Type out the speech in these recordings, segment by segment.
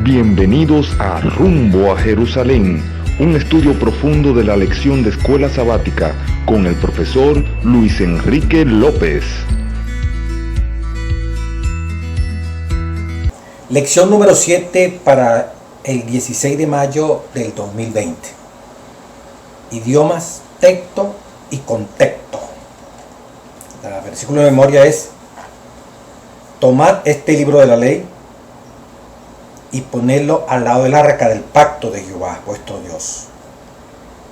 Bienvenidos a Rumbo a Jerusalén, un estudio profundo de la lección de escuela sabática con el profesor Luis Enrique López. Lección número 7 para el 16 de mayo del 2020. Idiomas, texto y contexto. El versículo de memoria es: tomad este libro de la ley y ponedlo al lado del arca del pacto de Jehová vuestro Dios,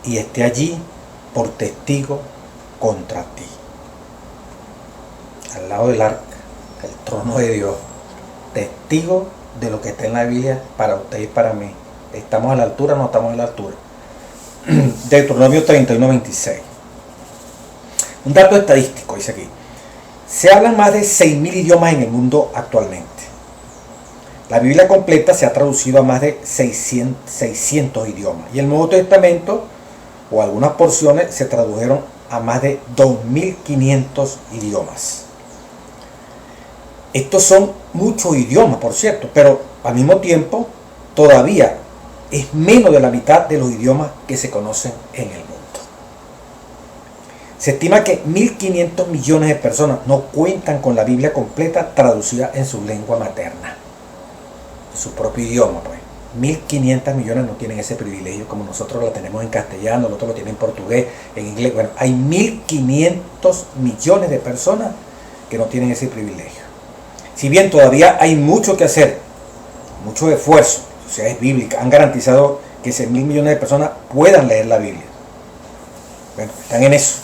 y esté allí por testigo contra ti. Al lado del arca, el trono de Dios, testigo de lo que está en la Biblia para usted y para mí. ¿Estamos a la altura o no estamos a la altura? Deuteronomio 31:26. Un dato estadístico dice aquí: se hablan más de 6.000 idiomas en el mundo actualmente. La Biblia completa se ha traducido a más de 600 idiomas, y el Nuevo Testamento, o algunas porciones, se tradujeron a más de 2.500 idiomas. Estos son muchos idiomas, por cierto, pero al mismo tiempo todavía es menos de la mitad de los idiomas que se conocen en el mundo. Se estima que 1.500 millones de personas no cuentan con la Biblia completa traducida en su lengua materna, su propio idioma, pues. 1.500 millones no tienen ese privilegio como nosotros lo tenemos en castellano, el otro lo tiene en portugués, en inglés. Bueno, hay 1.500 millones de personas que no tienen ese privilegio. Si bien todavía hay mucho que hacer, mucho esfuerzo, sociedades bíblicas han garantizado que 6.000 millones de personas puedan leer la Biblia. Bueno, están en eso.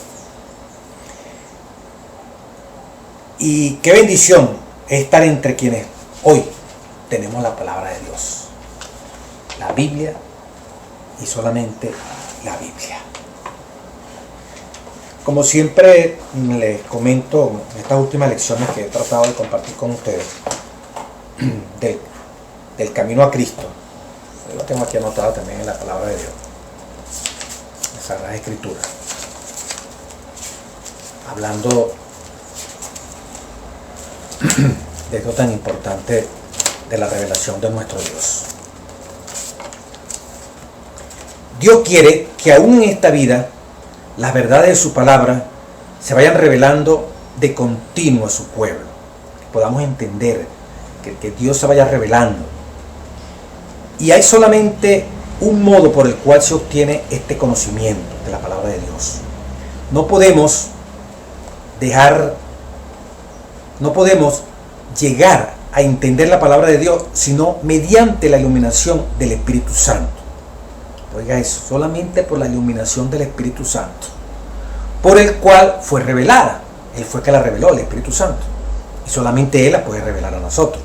Y qué bendición es estar entre quienes hoy tenemos la palabra de Dios, la Biblia, y solamente la Biblia. Como siempre les comento en estas últimas lecciones que he tratado de compartir con ustedes del camino a Cristo. Yo lo tengo aquí anotado también en la palabra de Dios, en la Sagrada Escritura, hablando de esto tan importante de la revelación de nuestro Dios. Dios quiere que aún en esta vida las verdades de su palabra se vayan revelando de continuo a su pueblo, que podamos entender, que Dios se vaya revelando. Y hay solamente un modo por el cual se obtiene este conocimiento de la palabra de Dios. No podemos llegar a entender la palabra de Dios sino mediante la iluminación del Espíritu Santo. Oiga eso, solamente por la iluminación del Espíritu Santo, por el cual fue revelada. Él fue que la reveló, el Espíritu Santo, y solamente Él la puede revelar a nosotros.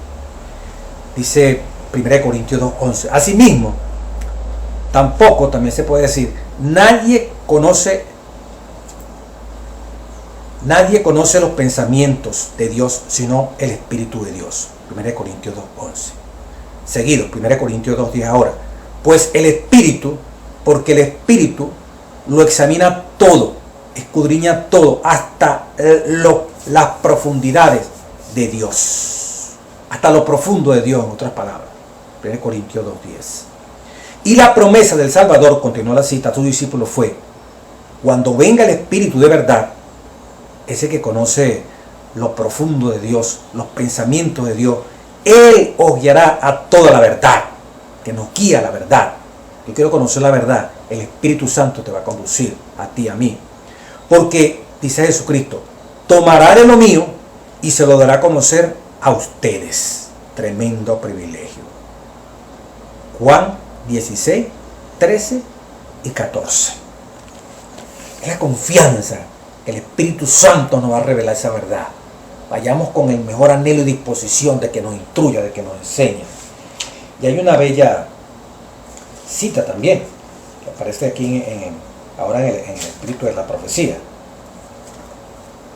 Dice 1 Corintios 2:11. Asimismo, tampoco, también se puede decir, nadie conoce los pensamientos de Dios sino el Espíritu de Dios. 1 Corintios 2:11. Seguido, 1 Corintios 2:10 ahora. Pues porque el Espíritu lo examina todo, escudriña todo, hasta las profundidades de Dios. Hasta lo profundo de Dios, en otras palabras. 1 Corintios 2:10. Y la promesa del Salvador, continuó la cita, a sus discípulos fue: cuando venga el Espíritu de verdad, ese que conoce lo profundo de Dios, los pensamientos de Dios, Él os guiará a toda la verdad, que nos guía a la verdad. Yo quiero conocer la verdad. El Espíritu Santo te va a conducir a ti, a mí. Porque, dice Jesucristo, tomará de lo mío y se lo dará a conocer a ustedes. Tremendo privilegio. Juan 16, 13 y 14. Es la confianza que el Espíritu Santo nos va a revelar esa verdad. Vayamos con el mejor anhelo y disposición de que nos instruya, de que nos enseñe. Y hay una bella cita también, que aparece aquí ahora en el Espíritu de la Profecía,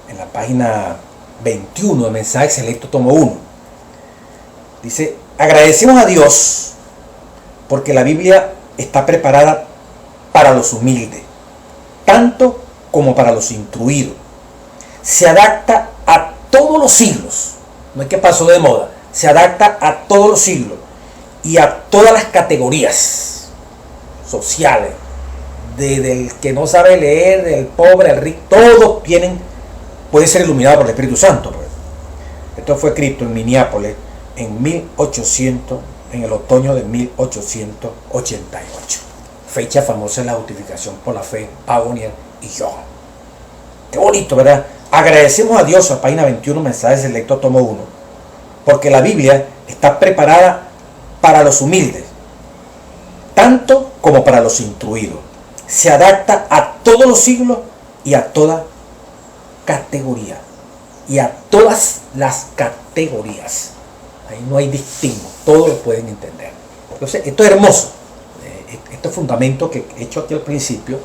en la página 21 de Mensajes Selectos, tomo 1. Dice: agradecemos a Dios porque la Biblia está preparada para los humildes, tanto como para los instruidos. Se adapta a todos los siglos, no es que pasó de moda, se adapta a todos los siglos y a todas las categorías sociales, desde el que no sabe leer, del pobre, el rico, todos pueden ser iluminados por el Espíritu Santo. Pues. Esto fue escrito en Minneapolis en el otoño de 1888. Fecha famosa de la justificación por la fe, Pagonier y Johan. Qué bonito, ¿verdad? Agradecemos a Dios, a página 21, mensajes selectos, tomo 1, porque la Biblia está preparada para los humildes, tanto como para los instruidos. Se adapta a todos los siglos y a toda categoría. Y a todas las categorías. Ahí no hay distingo, todos lo pueden entender. Entonces, esto es hermoso. Este fundamento que he hecho aquí al principio,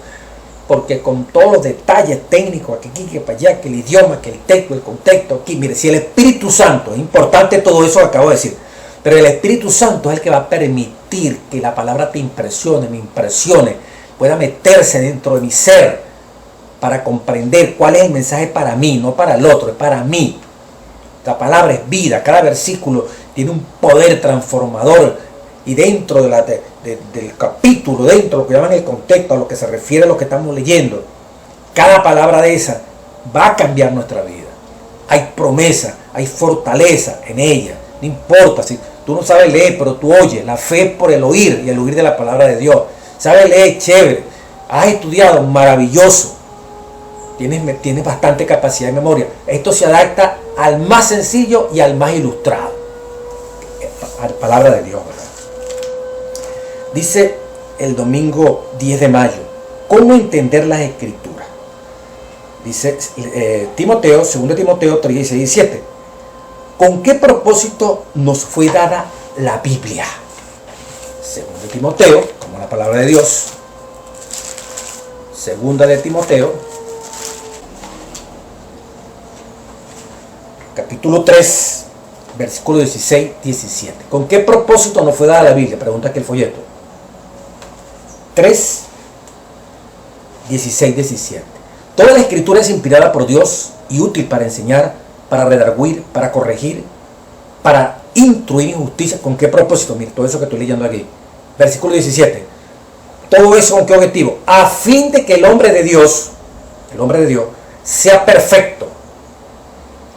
porque con todos los detalles técnicos, aquí, que para allá, que el idioma, que el texto, el contexto, aquí, mire, si el Espíritu Santo, es importante todo eso que acabo de decir, pero el Espíritu Santo es el que va a permitir que la palabra te impresione, me impresione, pueda meterse dentro de mi ser, para comprender cuál es el mensaje para mí, no para el otro, es para mí. La palabra es vida, cada versículo tiene un poder transformador, y dentro del capítulo, dentro de lo que llaman el contexto, a lo que se refiere a lo que estamos leyendo, cada palabra de esa va a cambiar nuestra vida. Hay promesa, hay fortaleza en ella. No importa si tú no sabes leer, pero tú oyes. La fe es por el oír, y el oír de la palabra de Dios. Sabes leer, chévere. Has estudiado, maravilloso. Tienes bastante capacidad de memoria. Esto se adapta al más sencillo y al más ilustrado. A la palabra de Dios, ¿verdad? Dice el domingo 10 de mayo, ¿cómo entender las Escrituras? Dice Timoteo, 2 Timoteo 3, 16 y 17. ¿Con qué propósito nos fue dada la Biblia? 2 Timoteo, como la palabra de Dios. 2 de Timoteo, capítulo 3, versículo 16, 17. ¿Con qué propósito nos fue dada la Biblia? Pregunta aquí el folleto. 3, 16, 17. Toda la Escritura es inspirada por Dios y útil para enseñar, para redarguir, para corregir, para instruir en justicia. ¿Con qué propósito? Mira, todo eso que estoy leyendo aquí. Versículo 17. Todo eso ¿con qué objetivo? A fin de que el hombre de Dios, sea perfecto,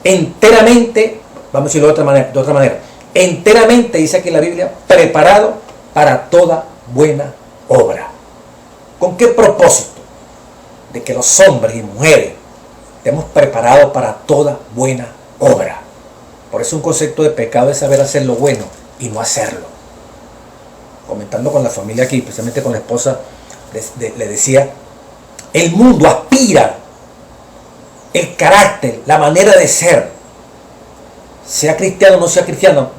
enteramente, vamos a decirlo de otra manera, enteramente, dice aquí la Biblia, preparado para toda buena obra. ¿Con qué propósito? De que los hombres y mujeres estemos preparados para toda buena obra. Por eso un concepto de pecado es saber hacer lo bueno y no hacerlo. Comentando con la familia aquí, especialmente con la esposa, le decía, el mundo aspira, el carácter, la manera de ser, sea cristiano o no sea cristiano,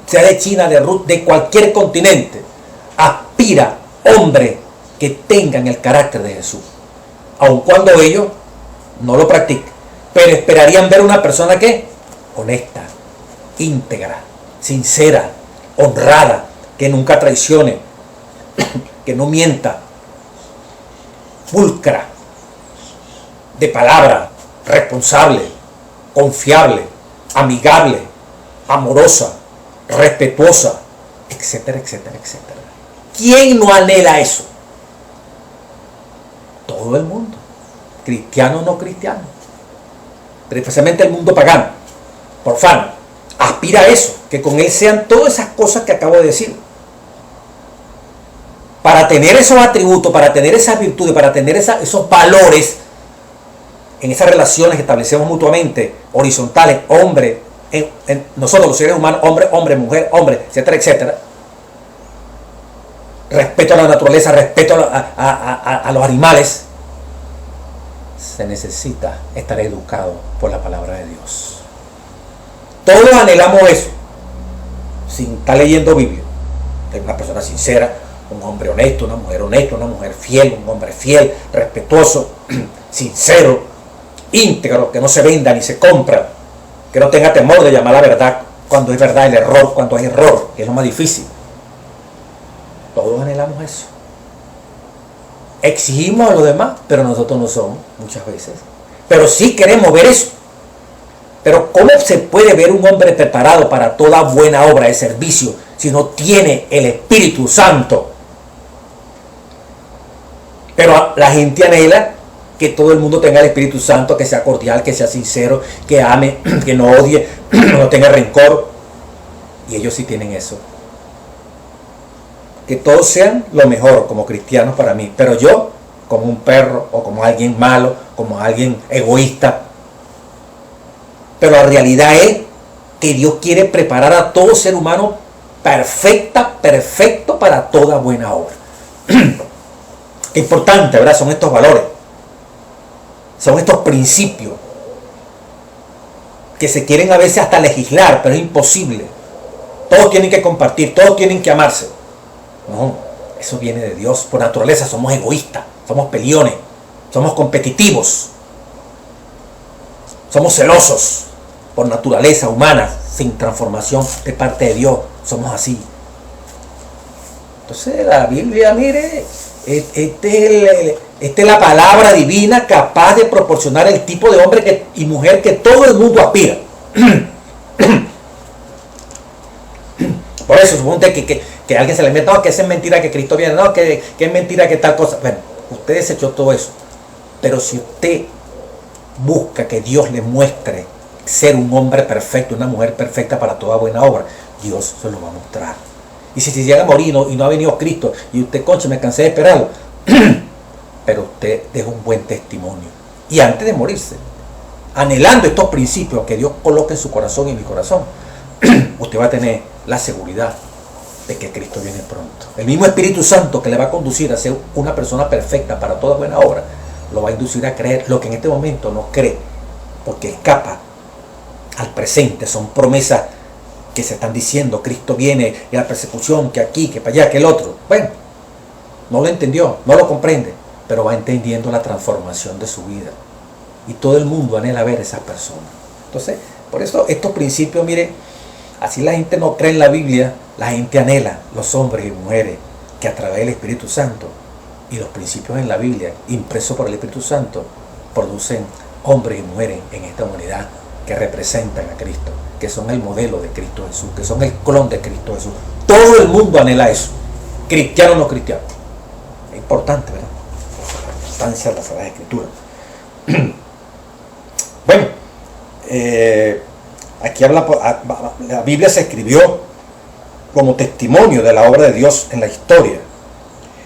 sea de China, de Rusia, de cualquier continente, aspira hombres que tengan el carácter de Jesús, aun cuando ellos no lo practiquen, pero esperarían ver una persona que honesta, íntegra, sincera, honrada, que nunca traicione, que no mienta, pulcra, de palabra, responsable, confiable, amigable, amorosa, respetuosa, etcétera, etcétera, etcétera. ¿Quién no anhela eso? Todo el mundo, cristiano o no cristiano, pero especialmente el mundo pagano, profano, aspira a eso, que con él sean todas esas cosas que acabo de decir. Para tener esos atributos, para tener esas virtudes, para tener esos valores en esas relaciones que establecemos mutuamente, horizontales, hombre, nosotros los seres humanos, hombre, mujer, etcétera, etcétera. Respeto a la naturaleza, respeto a los animales. Se necesita estar educado por la palabra de Dios. Todos anhelamos eso, sin estar leyendo Biblia. Ser una persona sincera, un hombre honesto, una mujer honesta, una mujer fiel, un hombre fiel, respetuoso, sincero, íntegro, que no se venda ni se compra, que no tenga temor de llamar la verdad cuando es verdad, el error cuando hay error, que es lo más difícil. Todos anhelamos eso. Exigimos a los demás, pero nosotros no somos, muchas veces. Pero sí queremos ver eso. Pero ¿cómo se puede ver un hombre preparado para toda buena obra de servicio sino tiene el Espíritu Santo. Pero la gente anhela que todo el mundo tenga el Espíritu Santo, que sea cordial, que sea sincero, que ame, que no odie, no tenga rencor. Y ellos sí tienen eso. Que todos sean lo mejor como cristianos para mí, pero yo como un perro o como alguien malo, como alguien egoísta. Pero la realidad es que Dios quiere preparar a todo ser humano perfecto para toda buena obra. Qué importante, ¿verdad? Son estos valores, son estos principios que se quieren a veces hasta legislar, pero es imposible. Todos tienen que compartir, todos tienen que amarse. No, eso viene de Dios. Por naturaleza somos egoístas, somos peleones, somos competitivos, somos celosos. Por naturaleza humana, sin transformación de parte de Dios, somos así. Entonces la Biblia, mire, esta es la palabra divina capaz de proporcionar el tipo de hombre y mujer que todo el mundo aspira. Por eso, suponte que alguien se le meta, no, que es mentira que Cristo viene, no, que es mentira que tal cosa. Bueno, usted desechó todo eso. Pero si usted busca que Dios le muestre ser un hombre perfecto, una mujer perfecta para toda buena obra, Dios se lo va a mostrar. Y si se llega a morir y no ha venido Cristo, y usted, concha, me cansé de esperarlo, pero usted deja un buen testimonio. Y antes de morirse, anhelando estos principios que Dios coloque en su corazón y en mi corazón, usted va a tener la seguridad de que Cristo viene pronto. El mismo Espíritu Santo que le va a conducir a ser una persona perfecta para toda buena obra, lo va a inducir a creer lo que en este momento no cree, porque escapa al presente. Son promesas que se están diciendo, Cristo viene, y la persecución, que aquí, que para allá, que el otro. Bueno, no lo entendió, no lo comprende, pero va entendiendo la transformación de su vida. Y todo el mundo anhela ver a esas personas. Entonces, por eso estos principios, mire, así la gente no cree en la Biblia, la gente anhela, los hombres y mujeres, que a través del Espíritu Santo y los principios en la Biblia, impresos por el Espíritu Santo, producen hombres y mujeres en esta humanidad que representan a Cristo, que son el modelo de Cristo Jesús, que son el clon de Cristo Jesús. Todo el mundo anhela eso, cristiano o no cristiano. Es importante, ¿verdad? La importancia de la Sagrada Escritura. Bueno, aquí la Biblia se escribió como testimonio de la obra de Dios en la historia.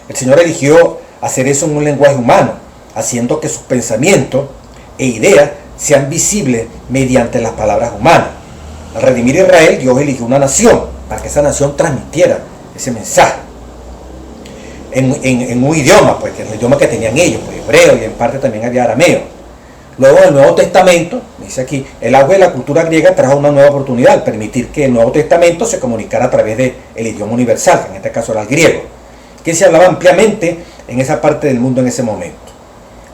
El Señor eligió hacer eso en un lenguaje humano, haciendo que sus pensamientos e ideas sean visibles mediante las palabras humanas. Al redimir a Israel, Dios eligió una nación para que esa nación transmitiera ese mensaje en un idioma, pues que el idioma que tenían ellos, pues hebreo, y en parte también había arameo. Luego en el Nuevo Testamento, dice aquí, el auge de la cultura griega trajo una nueva oportunidad al permitir que el Nuevo Testamento se comunicara a través del idioma universal, que en este caso era el griego, que se hablaba ampliamente en esa parte del mundo en ese momento.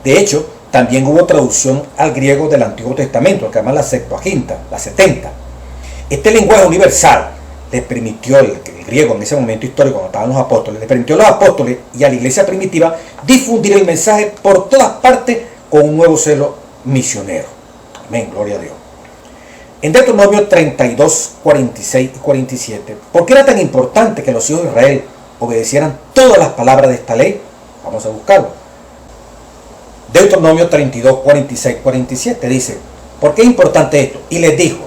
De hecho, también hubo traducción al griego del Antiguo Testamento, que llaman la Septuaginta, la 70. Este lenguaje universal le permitió, el griego en ese momento histórico, cuando estaban los apóstoles, le permitió a los apóstoles y a la iglesia primitiva difundir el mensaje por todas partes con un nuevo celo misionero. Amén, gloria a Dios. En Deuteronomio 32, 46 y 47, ¿por qué era tan importante que los hijos de Israel obedecieran todas las palabras de esta ley? Vamos a buscarlo. Deuteronomio 32, 46, 47 dice, ¿por qué es importante esto? Y les dijo,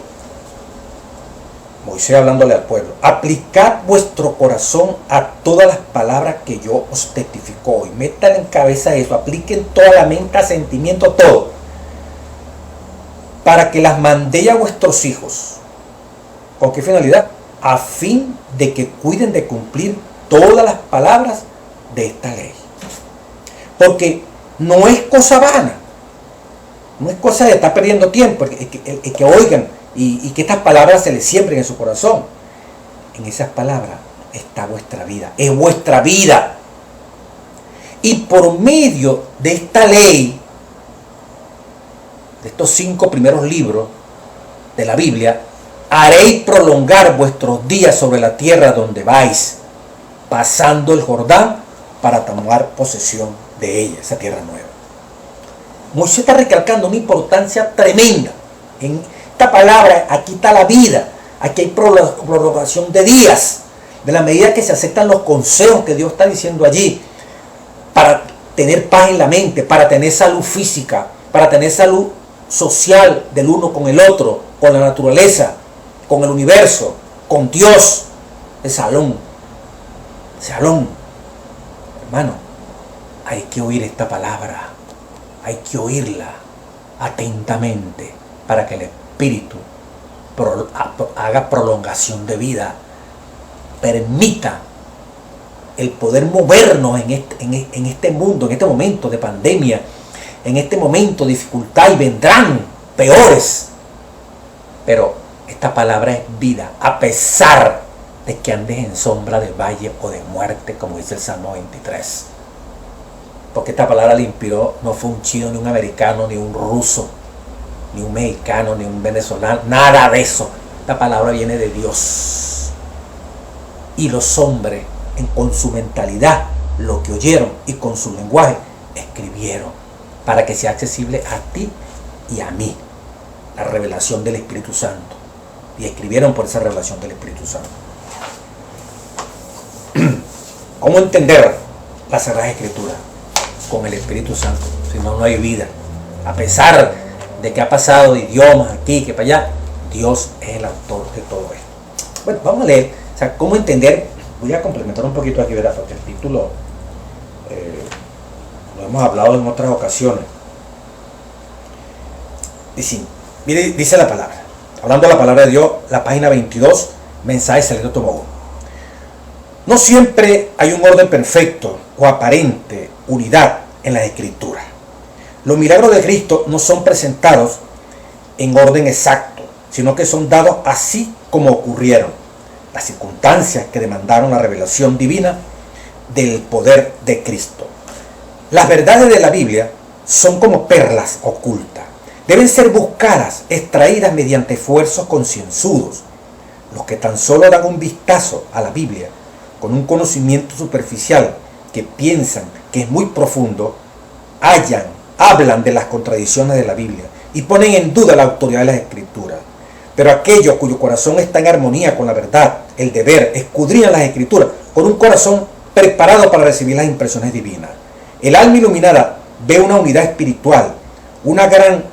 Moisés hablándole al pueblo, aplicad vuestro corazón a todas las palabras que yo os testifico hoy. Metan en cabeza eso, apliquen toda la mente, sentimiento, todo, para que las mandéis a vuestros hijos. ¿Con qué finalidad? A fin de que cuiden de cumplir todas las palabras de esta ley. Porque no es cosa vana, no es cosa de estar perdiendo tiempo, el que oigan y que estas palabras se les siembren en su corazón. En esas palabras está vuestra vida, es vuestra vida. Y por medio de esta ley, de estos 5 primeros libros de la Biblia, haréis prolongar vuestros días sobre la tierra donde vais, pasando el Jordán para tomar posesión de ella, esa tierra nueva. Moisés está recalcando una importancia tremenda. En esta palabra, aquí está la vida, aquí hay prolongación de días, de la medida que se aceptan los consejos que Dios está diciendo allí, para tener paz en la mente, para tener salud física, para tener salud social del uno con el otro, con la naturaleza, con el universo, con Dios. El salón, hermano, hay que oír esta palabra, hay que oírla atentamente para que el Espíritu haga prolongación de vida, permita el poder movernos en este mundo, en este momento de pandemia, en este momento de dificultad, y vendrán peores. Pero esta palabra es vida, a pesar de que andes en sombra de valle o de muerte, como dice el Salmo 23. Porque esta palabra la inspiró, no fue un chino, ni un americano, ni un ruso, ni un mexicano, ni un venezolano, nada de eso. Esta palabra viene de Dios. Y los hombres, con su mentalidad, lo que oyeron y con su lenguaje, escribieron para que sea accesible a ti y a mí, la revelación del Espíritu Santo. Y escribieron por esa revelación del Espíritu Santo. ¿Cómo entender la Sagrada Escritura? Con el Espíritu Santo. Si no, no hay vida. A pesar de que ha pasado de idiomas aquí, que para allá, Dios es el autor de todo esto. Bueno, vamos a leer. O sea, ¿cómo entender? Voy a complementar un poquito aquí, ¿verdad? Porque el título lo hemos hablado en otras ocasiones. Dice la palabra. Hablando de la palabra de Dios, la página 22, mensaje salido tomo 1. No siempre hay un orden perfecto o aparente unidad en las Escrituras. Los milagros de Cristo no son presentados en orden exacto, sino que son dados así como ocurrieron, las circunstancias que demandaron la revelación divina del poder de Cristo. Las verdades de la Biblia son como perlas ocultas. Deben ser buscadas, extraídas mediante esfuerzos concienzudos. Los que tan solo dan un vistazo a la Biblia con un conocimiento superficial que piensan que es muy profundo, hablan de las contradicciones de la Biblia y ponen en duda la autoridad de las Escrituras. Pero aquellos cuyo corazón está en armonía con la verdad, el deber, escudriñan las Escrituras con un corazón preparado para recibir las impresiones divinas. El alma iluminada ve una unidad espiritual, una gran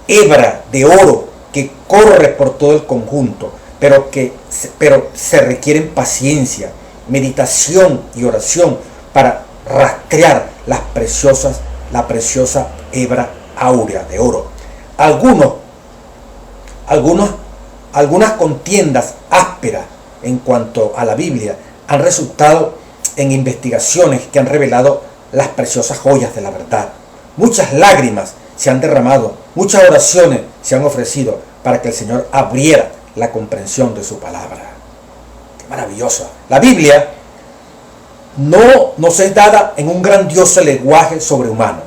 hebra de oro que corre por todo el conjunto, pero se requieren paciencia, meditación y oración para rastrear la preciosa hebra áurea de oro. Algunas contiendas ásperas en cuanto a la Biblia han resultado en investigaciones que han revelado las preciosas joyas de la verdad. Muchas lágrimas se han derramado, muchas oraciones se han ofrecido para que el Señor abriera la comprensión de su palabra. ¡Qué maravillosa! La Biblia no nos es dada en un grandioso lenguaje sobrehumano.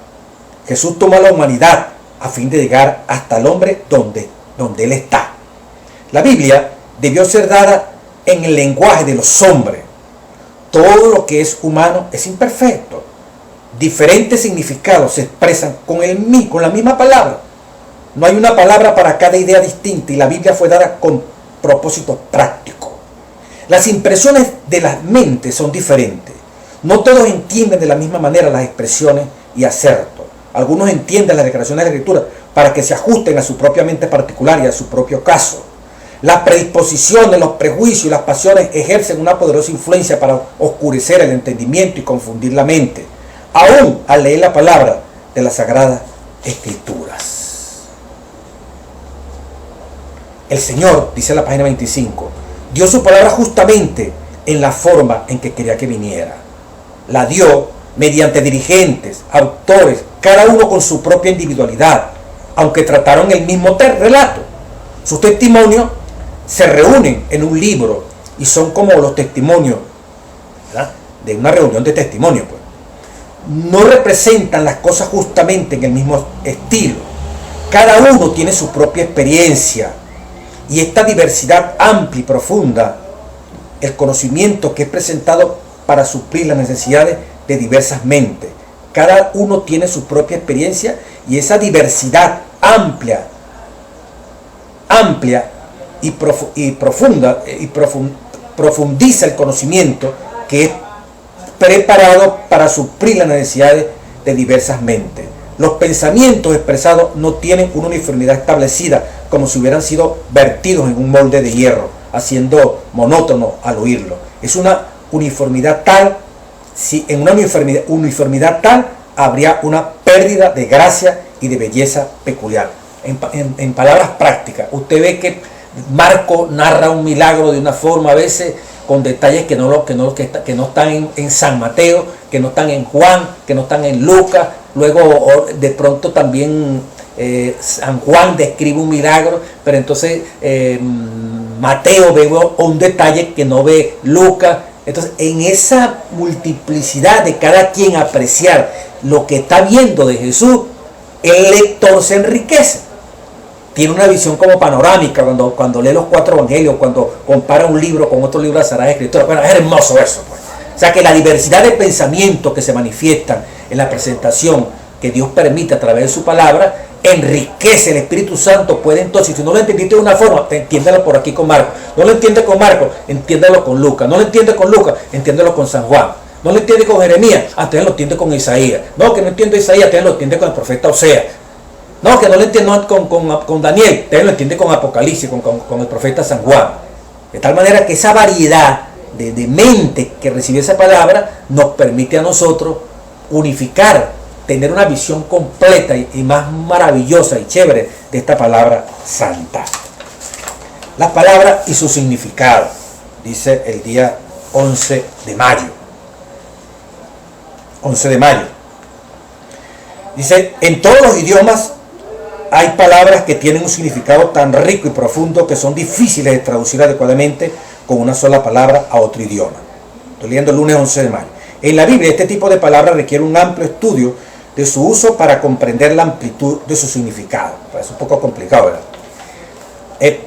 Jesús tomó a la humanidad a fin de llegar hasta el hombre donde Él está. La Biblia debió ser dada en el lenguaje de los hombres. Todo lo que es humano es imperfecto. Diferentes significados se expresan con la misma palabra. No hay una palabra para cada idea distinta y la Biblia fue dada con propósito práctico. Las impresiones de las mentes son diferentes. No todos entienden de la misma manera las expresiones y acertos. Algunos entienden las declaraciones de la Escritura para que se ajusten a su propia mente particular y a su propio caso. Las predisposiciones, los prejuicios y las pasiones ejercen una poderosa influencia para oscurecer el entendimiento y confundir la mente, aún al leer la palabra de las Sagradas Escrituras. El Señor, dice la página 25, dio su palabra justamente en la forma en que quería que viniera. La dio mediante dirigentes, autores, cada uno con su propia individualidad, aunque trataron el mismo relato. Sus testimonios se reúnen en un libro y son como los testimonios, ¿verdad?, de una reunión de testimonios. Pues. No representan las cosas justamente en el mismo estilo. Cada uno tiene su propia experiencia y esta diversidad amplia y profunda, el conocimiento que es presentado para suplir las necesidades de diversas mentes. Cada uno tiene su propia experiencia y esa diversidad amplia y profunda profundiza el conocimiento que es preparado para suplir las necesidades de diversas mentes. Los pensamientos expresados no tienen una uniformidad establecida, como si hubieran sido vertidos en un molde de hierro, haciendo monótono al oírlo. Es una uniformidad tal, si en una uniformidad tal habría una pérdida de gracia y de belleza peculiar. En palabras prácticas, usted ve que Marcos narra un milagro de una forma a veces con detalles que no están en San Mateo, que no están en Juan, que no están en Lucas. Luego de pronto también San Juan describe un milagro, pero entonces Mateo ve un detalle que no ve Lucas. Entonces, en esa multiplicidad de cada quien apreciar lo que está viendo de Jesús, el lector se enriquece. Tiene una visión como panorámica cuando lee los 4 evangelios, cuando compara un libro con otro libro de la Sagrada Escritura. Bueno, es hermoso eso, pues. O sea, que la diversidad de pensamientos que se manifiestan en la presentación que Dios permite a través de su palabra, enriquece. El Espíritu Santo puede entonces, si no lo entendiste de una forma, entiéndelo por aquí con Marcos. No lo entiende con Marcos, entiéndelo con Lucas. No lo entiende con Lucas, entiéndelo con San Juan. No lo entiende con Jeremías, entonces lo entiende con Isaías. No, que no entiende Isaías, entonces lo entiende con el profeta Oseas. No, que no lo entiende con Daniel, entonces lo entiende con Apocalipsis, con el profeta San Juan. De tal manera que esa variedad de mente que recibe esa palabra nos permite a nosotros unificar, tener una visión completa y más maravillosa y chévere de esta palabra santa. La palabra y su significado, dice el día 11 de mayo. 11 de mayo. Dice, en todos los idiomas hay palabras que tienen un significado tan rico y profundo que son difíciles de traducir adecuadamente con una sola palabra a otro idioma. Estoy leyendo el lunes 11 de mayo. En la Biblia este tipo de palabras requiere un amplio estudio de su uso para comprender la amplitud de su significado. Es un poco complicado, ¿verdad?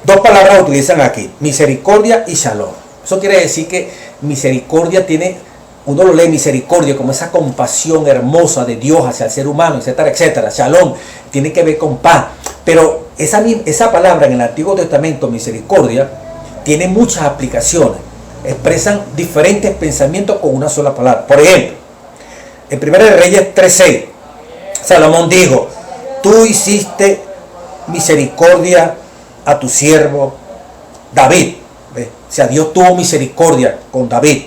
2 palabras utilizan aquí, misericordia y shalom. Eso quiere decir que misericordia tiene, uno lo lee misericordia como esa compasión hermosa de Dios hacia el ser humano, etcétera, etcétera. Shalom tiene que ver con paz. Pero esa palabra en el Antiguo Testamento, misericordia, tiene muchas aplicaciones. Expresan diferentes pensamientos con una sola palabra. Por ejemplo, en 1 Reyes 3:6, Salomón dijo, tú hiciste misericordia a tu siervo David. ¿Ves? O sea, Dios tuvo misericordia con David.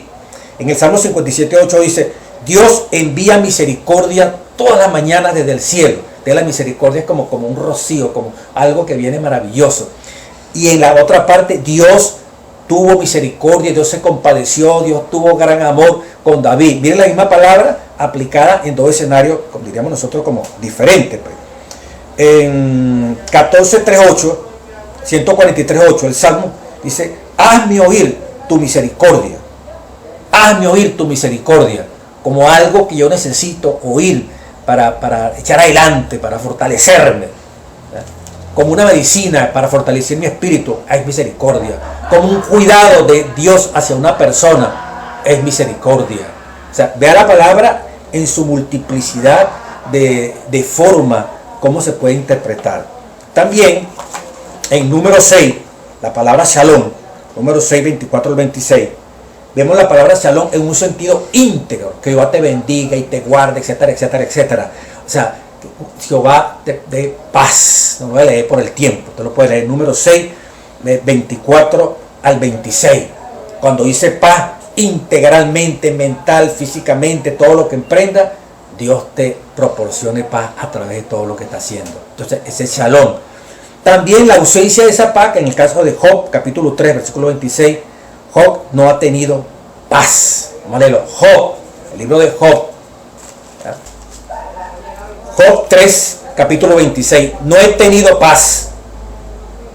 En el Salmo 57:8 dice, Dios envía misericordia todas las mañanas desde el cielo. De la misericordia es como un rocío, como algo que viene maravilloso. Y en la otra parte, Dios tuvo misericordia, Dios se compadeció, Dios tuvo gran amor con David. Miren la misma palabra aplicada en 2 escenarios, como diríamos nosotros, como diferentes. Pues. En 14:3:8, 143:8, el Salmo dice, hazme oír tu misericordia. Hazme oír tu misericordia, como algo que yo necesito oír para echar adelante, para fortalecerme. ¿Verdad? Como una medicina para fortalecer mi espíritu, es misericordia. Como un cuidado de Dios hacia una persona, es misericordia. O sea, vea la palabra en su multiplicidad de forma, cómo se puede interpretar. También, en número 6, la palabra shalom, número 6, 24 al 26, vemos la palabra shalom en un sentido íntegro, que Jehová te bendiga y te guarde, etcétera, etcétera, etcétera. O sea, Jehová te dé paz. No voy a leer por el tiempo, te lo puedes leer. Número 6, 24 al 26. Cuando dice paz, integralmente, mental, físicamente, todo lo que emprenda, Dios te proporcione paz a través de todo lo que está haciendo. Entonces, ese es shalom. También la ausencia de esa paz, que en el caso de Job, capítulo 3, versículo 26, Job no ha tenido paz. Vamos a leerlo. Job, el libro de Job. Job 3, capítulo 26. No he tenido paz.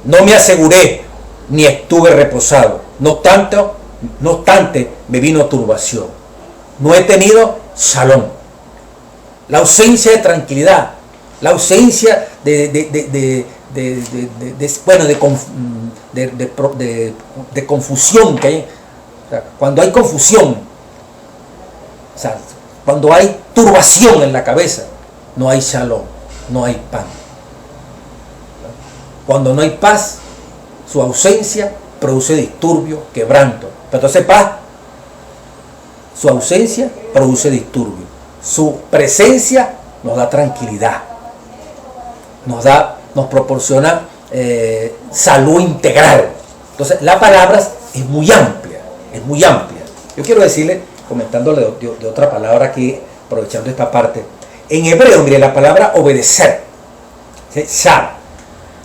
No me aseguré, ni estuve reposado. No obstante, me vino turbación. No he tenido shalom. La ausencia de tranquilidad. La ausencia de confusión que hay. O sea, cuando hay confusión, o sea, cuando hay turbación en la cabeza, no hay shalom, no hay paz. Cuando no hay paz, su ausencia produce disturbio, quebranto. Pero entonces paz, su ausencia produce disturbio. Su presencia nos da tranquilidad. Nos proporciona salud integral. Entonces la palabra es muy amplia, es muy amplia. Yo quiero decirle, comentándole de otra palabra aquí, aprovechando esta parte. En hebreo, mire, la palabra obedecer, shar,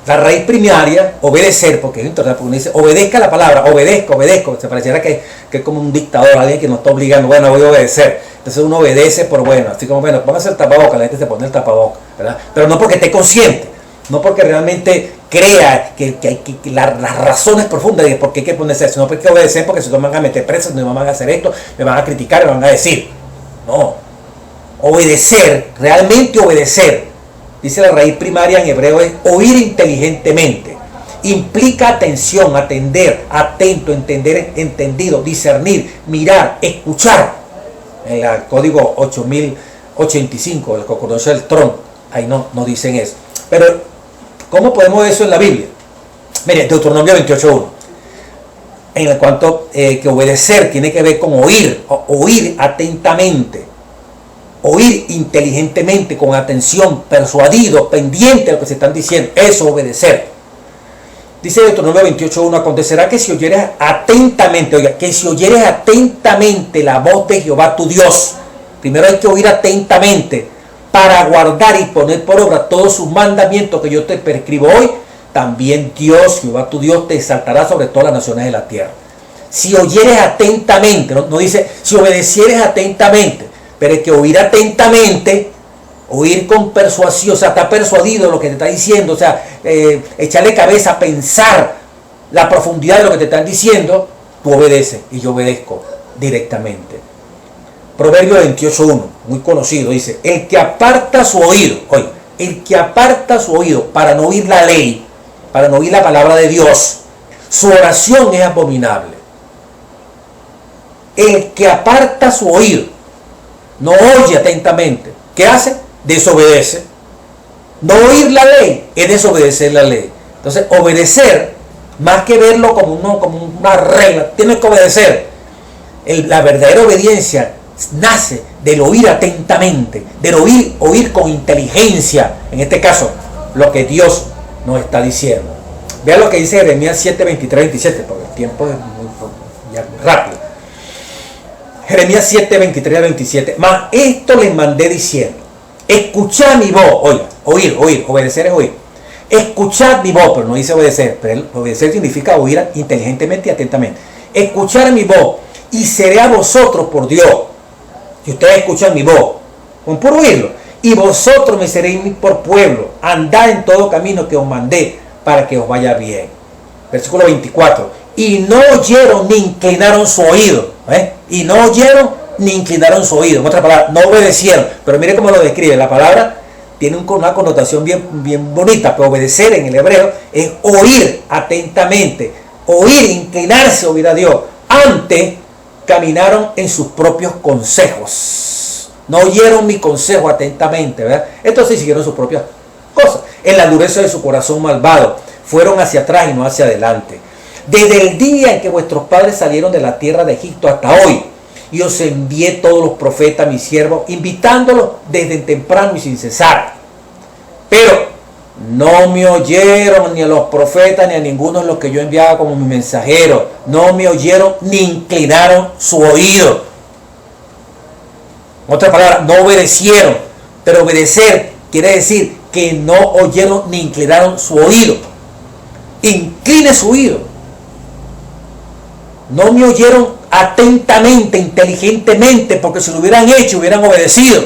la raíz primaria, obedecer, porque es importante, porque uno dice, obedezca la palabra, obedezco, se pareciera que es como un dictador, alguien que nos está obligando, bueno, voy a obedecer. Entonces uno obedece por bueno, así como, bueno, póngase el tapabocas, la gente se pone el tapabocas, ¿verdad? Pero no porque esté consciente, no porque realmente crea que las razones profundas de por qué hay que ponerse eso, no porque hay que obedecer, porque si no me van a meter presos, me van a hacer esto, me van a criticar, me van a decir. No, obedecer, realmente obedecer, dice la raíz primaria en hebreo, es oír inteligentemente. Implica atención, atender, atento, entender, entendido, discernir, mirar, escuchar. En el código 8085, el concordancia del Tron, ahí no dicen eso. Pero, ¿cómo podemos ver eso en la Biblia? Mire, Deuteronomio 28.1. En el cuanto que obedecer tiene que ver con oír atentamente, oír inteligentemente, con atención, persuadido, pendiente de lo que se están diciendo. Eso, obedecer. Dice Deuteronomio 28.1, acontecerá que si oyeres atentamente, oiga, que si oyeres atentamente la voz de Jehová tu Dios, primero hay que oír atentamente, para guardar y poner por obra todos sus mandamientos que yo te prescribo hoy, también Dios, Jehová tu Dios, te exaltará sobre todas las naciones de la tierra. Si oyeres atentamente, no dice si obedecieres atentamente, pero hay que oír atentamente, oír con persuasión, o sea, está persuadido de lo que te está diciendo, o sea, echarle cabeza, pensar la profundidad de lo que te están diciendo, tú obedeces y yo obedezco directamente. Proverbio 28.1, muy conocido, dice, el que aparta su oído, oye, el que aparta su oído para no oír la ley, para no oír la palabra de Dios, su oración es abominable. El que aparta su oído, no oye atentamente, ¿qué hace? Desobedece. No oír la ley es desobedecer la ley. Entonces, obedecer, más que verlo como una regla, tienes que obedecer. La verdadera obediencia nace del oír atentamente, del oír con inteligencia, en este caso, lo que Dios nos está diciendo. Vean lo que dice Jeremías 7, 23, 27, porque el tiempo es muy rápido. Jeremías 7, 23 27. Mas esto les mandé diciendo, escuchad mi voz, oír, obedecer es oír. Escuchad mi voz, pero no dice obedecer, pero obedecer significa oír inteligentemente y atentamente. Escuchad mi voz y seré a vosotros por Dios. Si ustedes escuchan mi voz, con puro oírlo, y vosotros me seréis por pueblo, andad en todo camino que os mandé para que os vaya bien. Versículo 24. Y no oyeron ni inclinaron su oído. Y no oyeron ni inclinaron su oído. En otras palabras, no obedecieron. Pero mire cómo lo describe. La palabra tiene una connotación bien bonita. Pero obedecer en el hebreo es oír atentamente. Oír, inclinarse a oír a Dios. Antes caminaron en sus propios consejos. No oyeron mi consejo atentamente, ¿verdad? Entonces siguieron sus propias cosas. En la dureza de su corazón malvado. Fueron hacia atrás y no hacia adelante. Desde el día en que vuestros padres salieron de la tierra de Egipto hasta hoy, y os envié todos los profetas, mis siervos, invitándolos desde temprano y sin cesar. Pero no me oyeron ni a los profetas ni a ninguno de los que yo enviaba como mi mensajero. No me oyeron ni inclinaron su oído. En otras palabras, no obedecieron. Pero obedecer quiere decir que no oyeron ni inclinaron su oído. Incline su oído. No me oyeron atentamente, inteligentemente, porque si lo hubieran hecho, hubieran obedecido.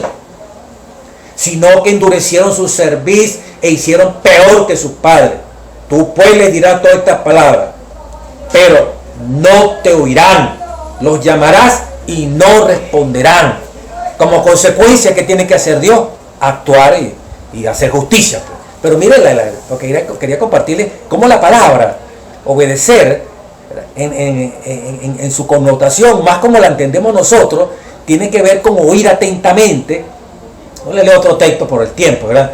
Sino que endurecieron su cerviz e hicieron peor que sus padres. Tú pues les dirás todas estas palabras, pero no te oirán. Los llamarás y no responderán. Como consecuencia, ¿qué tiene que hacer Dios? Actuar y hacer justicia. Pero miren lo que quería compartirles, cómo la palabra obedecer, en su connotación, más como la entendemos nosotros, tiene que ver con oír atentamente. No le leo otro texto por el tiempo, ¿verdad?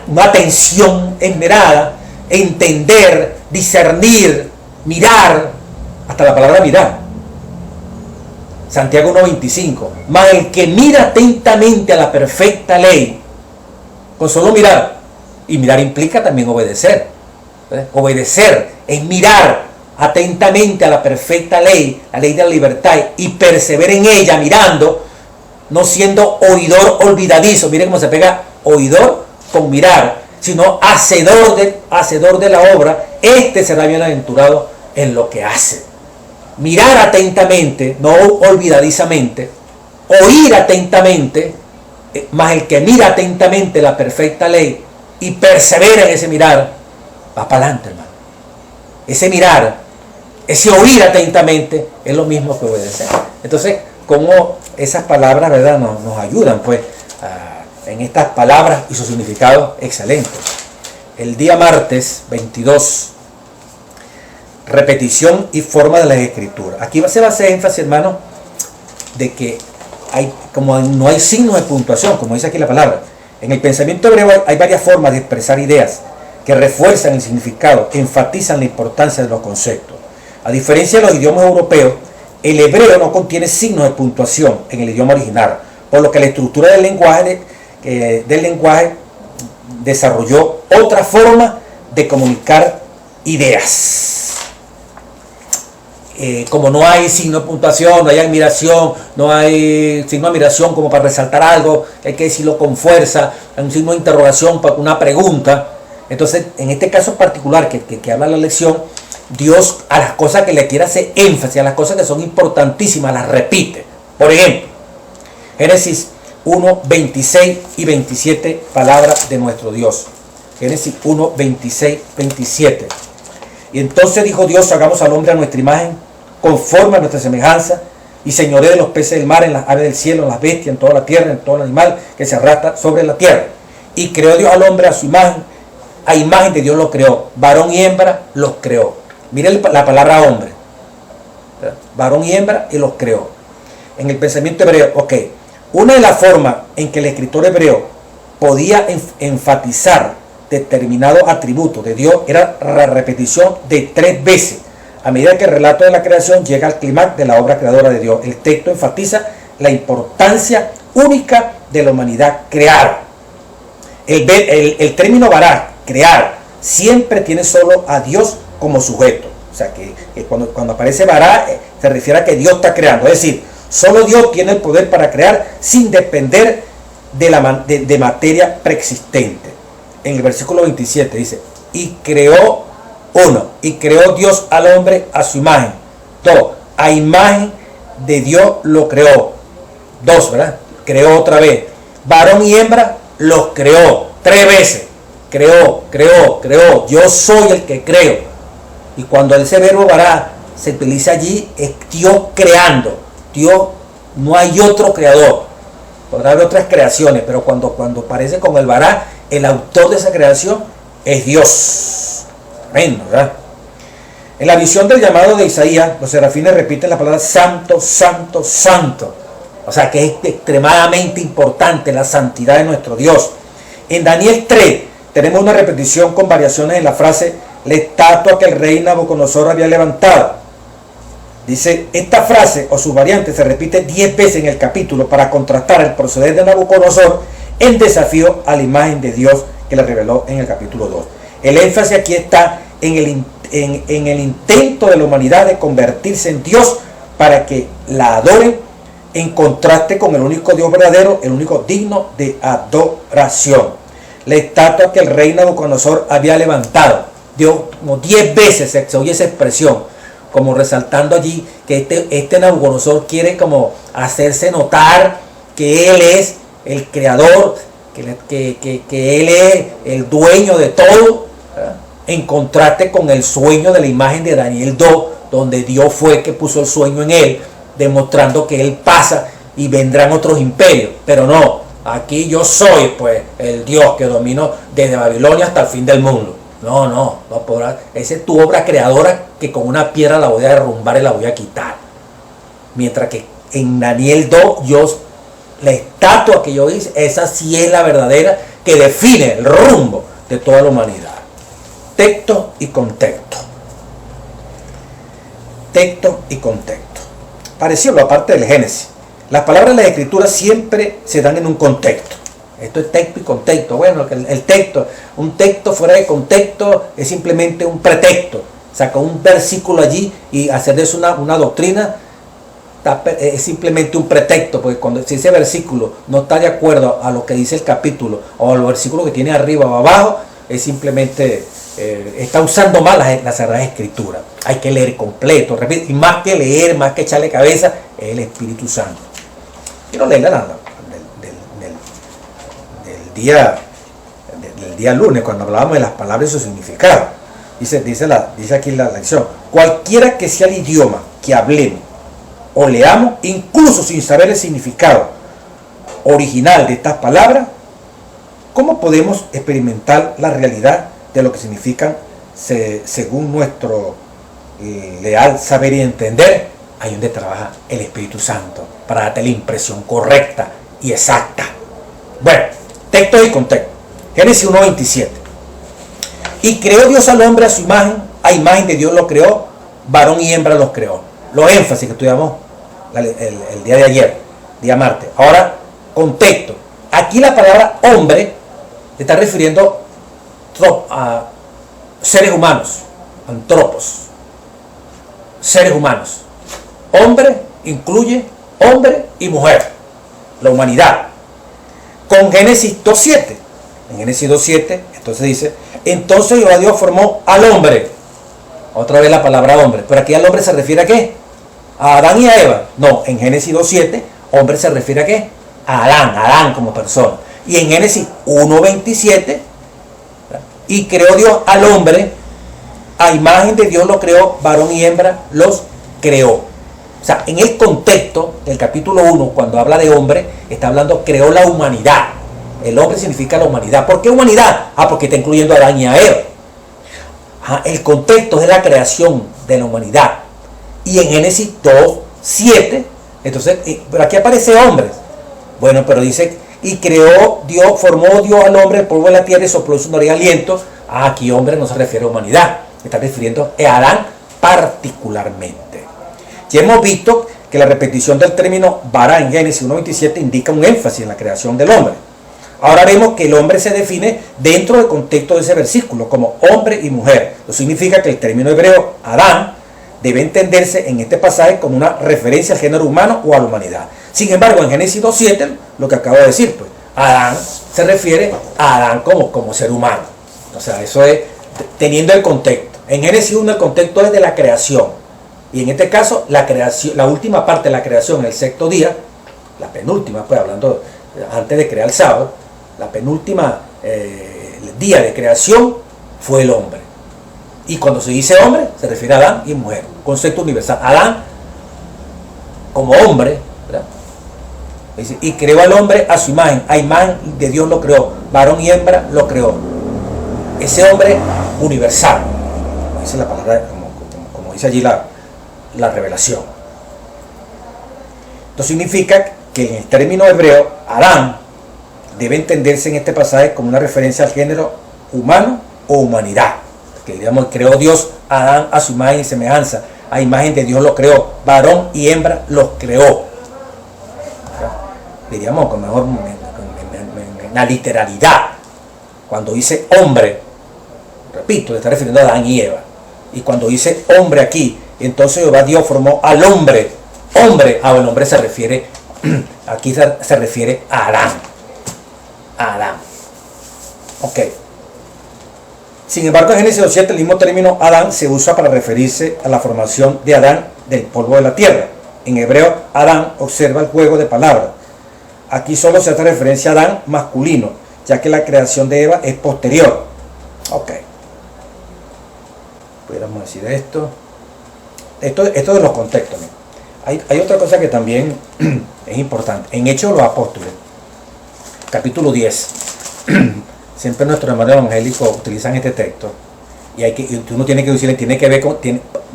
Una atención esmerada, entender, discernir, mirar, hasta la palabra mirar. Santiago 1:25. Mas el que mira atentamente a la perfecta ley, con solo mirar, y mirar implica también obedecer. Obedecer es mirar atentamente a la perfecta ley, la ley de la libertad, y persevera en ella mirando, no siendo oidor olvidadizo. Miren cómo se pega oidor con mirar, sino hacedor de la obra. Este será bienaventurado en lo que hace. Mirar atentamente, no olvidadizamente, oír atentamente, más el que mira atentamente la perfecta ley y persevera en ese mirar, va para adelante, hermano. Ese mirar, ese oír atentamente es lo mismo que obedecer. Entonces, como esas palabras, ¿verdad?, nos ayudan, pues, en estas palabras y su significado excelente. El día martes 22, repetición y forma de las escrituras. Aquí se va a hacer énfasis, hermano, de que como no hay signos de puntuación, como dice aquí la palabra. En el pensamiento hebreo hay varias formas de expresar ideas que refuerzan el significado, que enfatizan la importancia de los conceptos. A diferencia de los idiomas europeos, el hebreo no contiene signos de puntuación en el idioma original, por lo que la estructura del lenguaje desarrolló otra forma de comunicar ideas. Como no hay signo de puntuación, no hay admiración, no hay signo de admiración como para resaltar algo, hay que decirlo con fuerza, hay un signo de interrogación para una pregunta. Entonces, en este caso particular que habla la lección, Dios a las cosas que le quiere hacer énfasis, a las cosas que son importantísimas, las repite. Por ejemplo, Génesis 1, 26 y 27, palabras de nuestro Dios. Génesis 1, 26, 27. Y entonces dijo Dios: hagamos al hombre a nuestra imagen, conforme a nuestra semejanza, y señoree de los peces del mar, en las aves del cielo, en las bestias, en toda la tierra, en todo el animal que se arrastra sobre la tierra. Y creó Dios al hombre a su imagen, a imagen de Dios lo creó, varón y hembra los creó. Miren la palabra hombre, varón y hembra, y los creó. En el pensamiento hebreo, una de las formas en que el escritor hebreo podía enfatizar determinados atributos de Dios era la repetición de 3 veces. A medida que el relato de la creación llega al clímax de la obra creadora de Dios, el texto enfatiza la importancia única de la humanidad creada. El término vará, crear, siempre tiene solo a Dios como sujeto. O sea que cuando aparece vará, se refiere a que Dios está creando. Es decir, solo Dios tiene el poder para crear sin depender de materia preexistente. En el versículo 27 dice: y creó Dios al hombre a su imagen. 2, a imagen de Dios lo creó. 2, ¿verdad? Creó otra vez. Varón y hembra los creó 3 veces. Creó. Yo soy el que creo. Y cuando ese verbo vará se utiliza allí, es Dios creando. Dios, no hay otro creador. Podrá haber otras creaciones, pero cuando aparece con el vará, el autor de esa creación es Dios. Amén, ¿verdad? En la visión del llamado de Isaías, los serafines repiten la palabra santo, santo, santo. O sea que es extremadamente importante la santidad de nuestro Dios. En Daniel 3 tenemos una repetición con variaciones en la frase: la estatua que el rey Nabucodonosor había levantado. Dice, esta frase o sus variantes se repite 10 veces en el capítulo para contrastar el proceder de Nabucodonosor en desafío a la imagen de Dios que le reveló en el capítulo 2. El énfasis aquí está en el intento de la humanidad de convertirse en Dios para que la adoren, en contraste con el único Dios verdadero, el único digno de adoración. La estatua que el rey Nabucodonosor había levantado. Dios, como 10 veces se oye esa expresión, como resaltando allí que este Nabucodonosor quiere como hacerse notar que él es el creador, que él es el dueño de todo, ¿verdad? En contraste con el sueño de la imagen de Daniel 2, donde Dios fue el que puso el sueño en él, demostrando que él pasa y vendrán otros imperios. Pero no, aquí yo soy pues el Dios que domino desde Babilonia hasta el fin del mundo. No podrá. Esa es tu obra creadora, que con una piedra la voy a derrumbar y la voy a quitar. Mientras que en Daniel 2, la estatua que yo hice, esa sí es la verdadera, que define el rumbo de toda la humanidad. Texto y contexto. Texto y contexto. Parecido a la parte del Génesis. Las palabras de la Escritura siempre se dan en un contexto. Esto es texto y contexto. Bueno, el texto, un texto fuera de contexto es simplemente un pretexto. Saca un versículo allí y hacer de eso una doctrina es simplemente un pretexto, porque cuando si ese versículo no está de acuerdo a lo que dice el capítulo o al versículo que tiene arriba o abajo, es simplemente está usando mal la Sagrada Escritura. Hay que leer completo, repito, y más que leer, más que echarle cabeza, es el Espíritu Santo. Quiero leer del día lunes, cuando hablábamos de las palabras y su significado. Dice aquí la lección: cualquiera que sea el idioma que hablemos o leamos, incluso sin saber el significado original de estas palabras, ¿cómo podemos experimentar la realidad de lo que significan según nuestro leal saber y entender? Ahí donde trabaja el Espíritu Santo para darte la impresión correcta y exacta. Bueno, texto y contexto. Génesis 1:27. Y creó Dios al hombre a imagen de Dios lo creó, varón y hembra los creó. Los énfasis que estudiamos el día de ayer, día martes. Ahora, contexto. Aquí la palabra hombre se está refiriendo a seres humanos, antropos, seres humanos. Hombre incluye hombre y mujer, la humanidad. Con Génesis 2:7. En Génesis 2:7, entonces dice: entonces Jehová Dios formó al hombre. Otra vez la palabra hombre. Pero aquí al hombre se refiere a qué? ¿A Adán y a Eva? No, en Génesis 2:7, hombre se refiere a qué? A Adán como persona. Y en Génesis 1:27, y creó Dios al hombre, a imagen de Dios lo creó, varón y hembra los creó. O sea, en el contexto del capítulo 1, cuando habla de hombre, está hablando, creó la humanidad. El hombre significa la humanidad. ¿Por qué humanidad? Porque está incluyendo a Adán y a Eva. El contexto es la creación de la humanidad. Y en Génesis 2:7, entonces, pero aquí aparece hombres. Bueno, pero dice, y formó Dios al hombre, el polvo de la tierra, y sopló su nariz aliento. Aquí hombre no se refiere a humanidad, se está refiriendo a Adán particularmente. Ya hemos visto que la repetición del término vará en Génesis 1:27 indica un énfasis en la creación del hombre. Ahora vemos que el hombre se define dentro del contexto de ese versículo como hombre y mujer. Eso significa que el término hebreo Adán debe entenderse en este pasaje como una referencia al género humano o a la humanidad. Sin embargo, en Génesis 2:7, lo que acabo de decir, pues, Adán se refiere a Adán como ser humano. O sea, eso es teniendo el contexto. En Génesis 1 el contexto es de la creación. Y en este caso, la creación, la última parte de la creación, el sexto día, la penúltima, pues hablando antes de crear el sábado, la penúltima día de creación fue el hombre. Y cuando se dice hombre, se refiere a Adán y mujer. Concepto universal. Adán como hombre, ¿verdad? Dice, y creó al hombre a su imagen. A imagen de Dios lo creó. Varón y hembra lo creó. Ese hombre universal. Dice la palabra, como dice allí la revelación. Esto significa que en el término hebreo, Adán debe entenderse en este pasaje como una referencia al género humano o humanidad. Que digamos, creó Dios a Adán a su imagen y semejanza. A imagen de Dios lo creó. Varón y hembra los creó. Diríamos con mejor en la literalidad. Cuando dice hombre, repito, le está refiriendo a Adán y Eva. Y cuando dice hombre aquí, entonces Jehová Dios formó al hombre. Hombre, el hombre se refiere, aquí se refiere a Adán. A Adán. Ok. Sin embargo, en Génesis 2:7 el mismo término Adán se usa para referirse a la formación de Adán del polvo de la tierra. En hebreo, Adán observa el juego de palabras. Aquí solo se hace referencia a Adán masculino, ya que la creación de Eva es posterior. Ok. Pudiéramos decir esto de los contextos, ¿no? Hay otra cosa que también es importante. En Hechos de los Apóstoles, capítulo 10, siempre nuestros hermanos evangélicos utilizan este texto. Y uno tiene que decirle, tiene que ver con,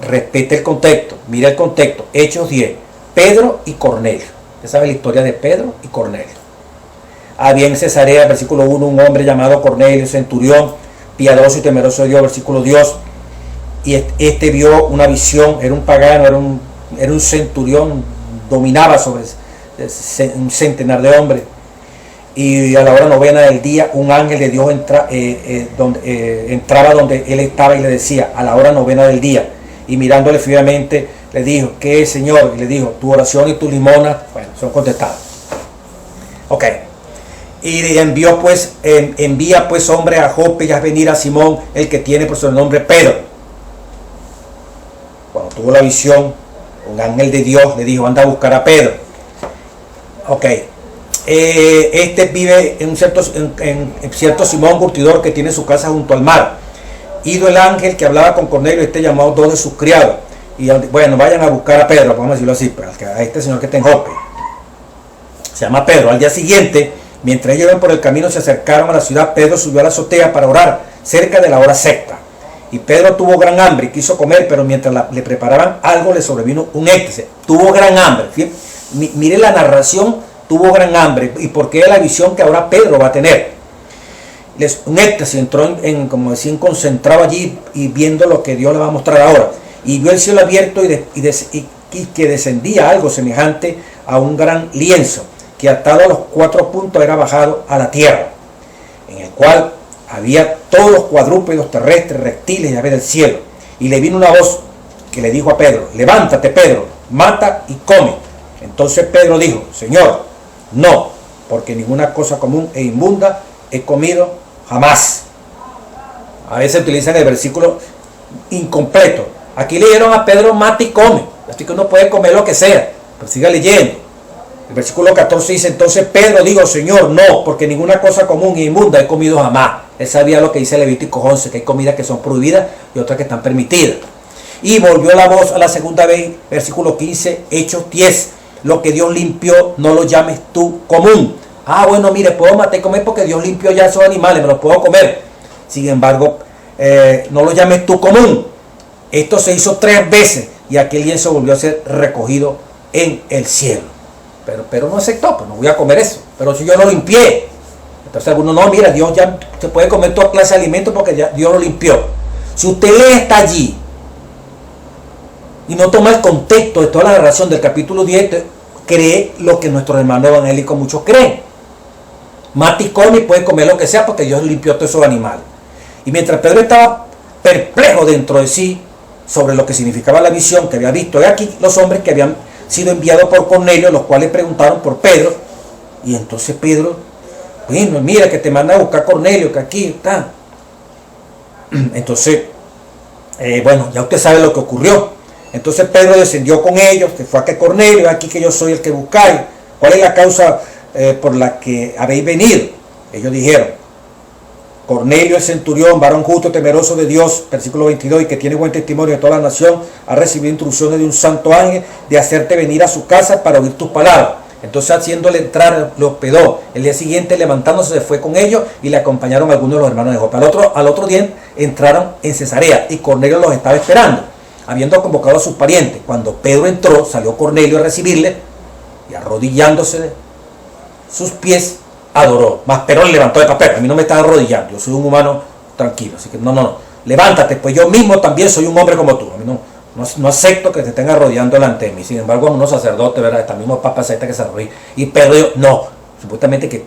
respete el contexto, mira el contexto. Hechos 10, Pedro y Cornelio. Usted sabe la historia de Pedro y Cornelio. Había en Cesarea, versículo 1, un hombre llamado Cornelio, centurión, piadoso y temeroso de Dios, versículo 2. Y este vio una visión, era un pagano, era un centurión, dominaba sobre un centenar de hombres. Y a la hora novena del día, un ángel de Dios entraba donde él estaba y le decía, a la hora novena del día, y mirándole fijamente, le dijo, ¿qué es, Señor? Y le dijo, tu oración y tu limosna, bueno, son contestadas. Ok. Y envía pues hombres a Jope y haz venir a Simón, el que tiene por su nombre Pedro. Cuando tuvo la visión, un ángel de Dios le dijo, anda a buscar a Pedro. Ok. Este vive en cierto Simón Curtidor que tiene su casa junto al mar. Ido el ángel que hablaba con Cornelio, llamó a 2 de sus criados. Y bueno, vayan a buscar a Pedro, vamos a decirlo así, a este señor que está en Jope. Se llama Pedro. Al día siguiente, mientras ellos iban por el camino, se acercaron a la ciudad. Pedro subió a la azotea para orar, cerca de la hora sexta. Y Pedro tuvo gran hambre y quiso comer, pero mientras le preparaban algo, le sobrevino un éxtasis. Tuvo gran hambre. Mire la narración, tuvo gran hambre. ¿Y por qué la visión que ahora Pedro va a tener? Un éxtasis, entró como decían, concentrado allí y viendo lo que Dios le va a mostrar ahora. Y vio el cielo abierto y que descendía algo semejante a un gran lienzo, que atado a los 4 puntos era bajado a la tierra, en el cual había todos los cuadrúpedos terrestres, reptiles y aves del cielo. Y le vino una voz que le dijo a Pedro, levántate Pedro, mata y come. Entonces Pedro dijo, Señor, no, porque ninguna cosa común e inmunda he comido jamás. A veces utilizan el versículo incompleto. Aquí leyeron a Pedro, mata y come, así que uno puede comer lo que sea, pero siga leyendo. El versículo 14 dice, entonces Pedro dijo, Señor, no, porque ninguna cosa común e inmunda he comido jamás. Él sabía lo que dice Levítico 11, que hay comidas que son prohibidas y otras que están permitidas. Y volvió la voz a la segunda vez, versículo 15, Hechos 10, lo que Dios limpió, no lo llames tú común. Ah, bueno, mire, puedo matar y comer porque Dios limpió ya esos animales, me los puedo comer. Sin embargo, no lo llames tú común. Esto se hizo 3 veces y aquel lienzo volvió a ser recogido en el cielo. Pero no aceptó, pues no voy a comer eso. Pero si yo lo limpié. Entonces algunos, no, mira, Dios ya se puede comer toda clase de alimentos porque ya Dios lo limpió. Si usted está allí y no toma el contexto de toda la narración del capítulo 10, cree lo que nuestros hermanos evangélicos muchos creen. Mata y come y puede comer lo que sea porque Dios limpió todos esos animales. Y mientras Pedro estaba perplejo dentro de sí sobre lo que significaba la visión que había visto, y aquí los hombres que habían sido enviados por Cornelio, los cuales preguntaron por Pedro. Y entonces Pedro, bueno, mira que te manda a buscar Cornelio, que aquí está. Entonces, bueno, ya usted sabe lo que ocurrió. Entonces Pedro descendió con ellos, que fue a que Cornelio, aquí que yo soy el que buscáis. ¿Cuál es la causa por la que habéis venido? Ellos dijeron, Cornelio el centurión, varón justo, temeroso de Dios, versículo 22, y que tiene buen testimonio de toda la nación, ha recibido instrucciones de un santo ángel de hacerte venir a su casa para oír tus palabras. Entonces, haciéndole entrar, lo hospedó. El día siguiente, levantándose, se fue con ellos y le acompañaron algunos de los hermanos de Jope. Al otro día entraron en Cesarea y Cornelio los estaba esperando, habiendo convocado a sus parientes. Cuando Pedro entró, salió Cornelio a recibirle y arrodillándose de sus pies, adoró. Mas Pedro le levantó de papel. A mí no me está arrodillando, yo soy un humano tranquilo, así que no, levántate, pues yo mismo también soy un hombre como tú. A mí no acepto que te estén arrodillando delante de mí. Sin embargo, a unos sacerdotes, ¿verdad? Esta misma papa acepta que se arrodille. Y Pedro dijo, no,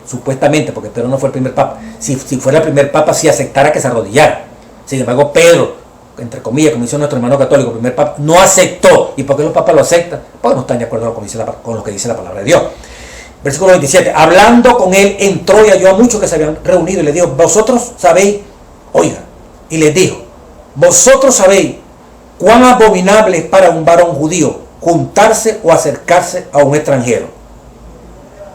supuestamente, porque Pedro no fue el primer papa. Si fuera el primer papa, sí aceptara que se arrodillara. Sin embargo, Pedro, entre comillas, como dice nuestro hermano católico, el primer papa, no aceptó. ¿Y por qué los papas lo aceptan? Porque no están de acuerdo con lo que dice la palabra de Dios. Versículo 27, hablando con él, entró y halló a muchos que se habían reunido y le dijo, vosotros sabéis, oiga, y les dijo, vosotros sabéis cuán abominable es para un varón judío juntarse o acercarse a un extranjero.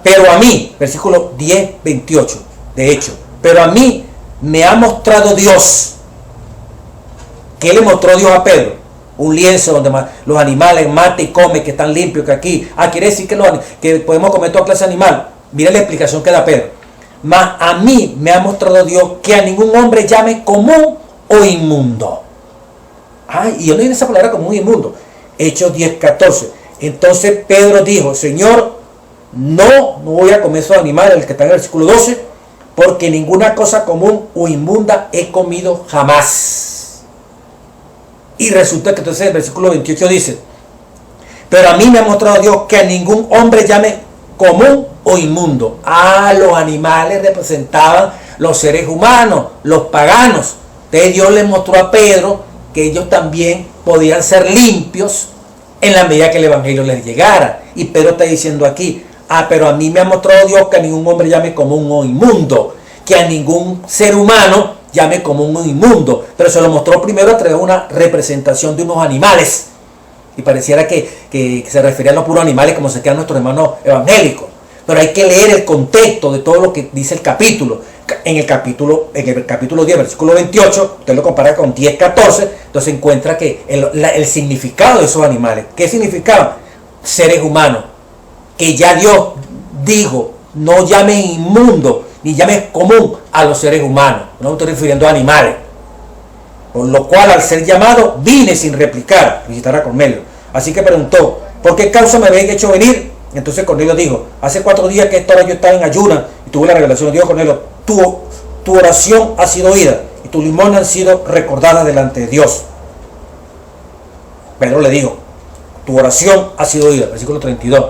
Pero a mí, versículo 10, 28, de hecho, pero a mí me ha mostrado Dios. ¿Qué le mostró Dios a Pedro? Un lienzo donde los animales mata y come, que están limpios, que aquí. Quiere decir que podemos comer toda clase de animal. Mira la explicación que da Pedro. Mas a mí me ha mostrado Dios que a ningún hombre llame común o inmundo. Y yo no digo esa palabra común e inmundo. Hechos 10, 14. Entonces Pedro dijo, Señor, no voy a comer esos animales, el que está en el versículo 12, porque ninguna cosa común o inmunda he comido jamás. Y resulta que entonces el versículo 28 dice, pero a mí me ha mostrado Dios que a ningún hombre llame común o inmundo. Los animales representaban los seres humanos, los paganos. Entonces Dios les mostró a Pedro que ellos también podían ser limpios en la medida que el evangelio les llegara. Y Pedro está diciendo aquí, pero a mí me ha mostrado Dios que a ningún hombre llame común o inmundo, que a ningún ser humano llame común o inmundo, pero se lo mostró primero a través de una representación de unos animales, y pareciera que se refería a los puros animales como se quedan nuestros hermanos evangélicos, pero hay que leer el contexto de todo lo que dice el capítulo. En el capítulo 10, versículo 28, usted lo compara con 10, 14, entonces encuentra que el significado de esos animales, ¿qué significaban? Seres humanos, que ya Dios dijo, no llames inmundo, ni llames común a los seres humanos, no me estoy refiriendo a animales, por lo cual al ser llamado vine sin replicar, visitar a Cornelio. Así que preguntó, ¿por qué causa me habéis hecho venir? Entonces Cornelio dijo, hace 4 días que a esta hora yo estaba en ayuna y tuve la revelación de Dios. Cornelio, tu oración ha sido oída y tu limosna han sido recordadas delante de Dios. Pedro le dijo, tu oración ha sido oída. Versículo 32.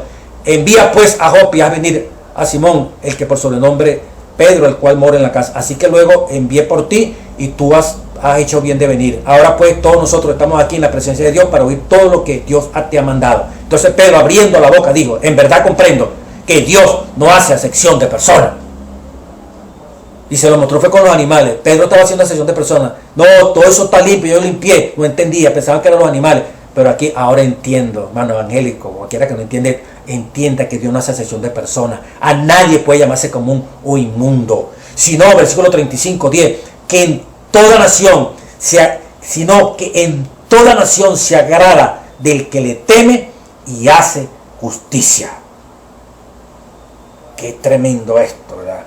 Envía pues a Jope y haz venir a Simón, el que por sobrenombre Pedro, el cual mora en la casa. Así que luego envié por ti y tú has hecho bien de venir. Ahora pues todos nosotros estamos aquí en la presencia de Dios para oír todo lo que Dios te ha mandado. Entonces Pedro, abriendo la boca, dijo, en verdad comprendo que Dios no hace acepción de personas. Y se lo mostró fue con los animales. Pedro estaba haciendo acepción de personas. No, todo eso está limpio, yo limpié. No entendía, pensaban que eran los animales. Pero aquí ahora entiendo, hermano evangélico, cualquiera que no entiende, entienda que Dios no hace acepción de personas. A nadie puede llamarse común o inmundo. Sino, versículo 35, 10, que en toda nación, sino que en toda nación se agrada del que le teme y hace justicia. Qué tremendo esto, ¿verdad?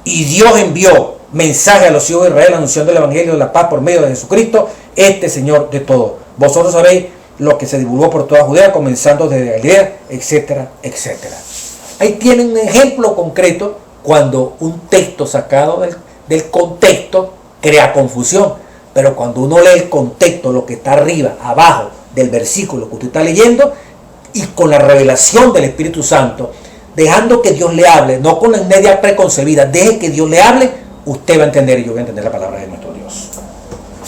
Y Dios envió mensaje a los hijos de Israel anunciando el evangelio de la paz por medio de Jesucristo, este Señor de todos. Vosotros sabéis lo que se divulgó por toda Judea, comenzando desde Galilea, etcétera, etcétera. Ahí tienen un ejemplo concreto cuando un texto sacado del contexto crea confusión. Pero cuando uno lee el contexto, lo que está arriba, abajo del versículo que usted está leyendo, y con la revelación del Espíritu Santo, dejando que Dios le hable, no con la idea preconcebida, deje que Dios le hable, usted va a entender y yo voy a entender la palabra de nuestro Dios.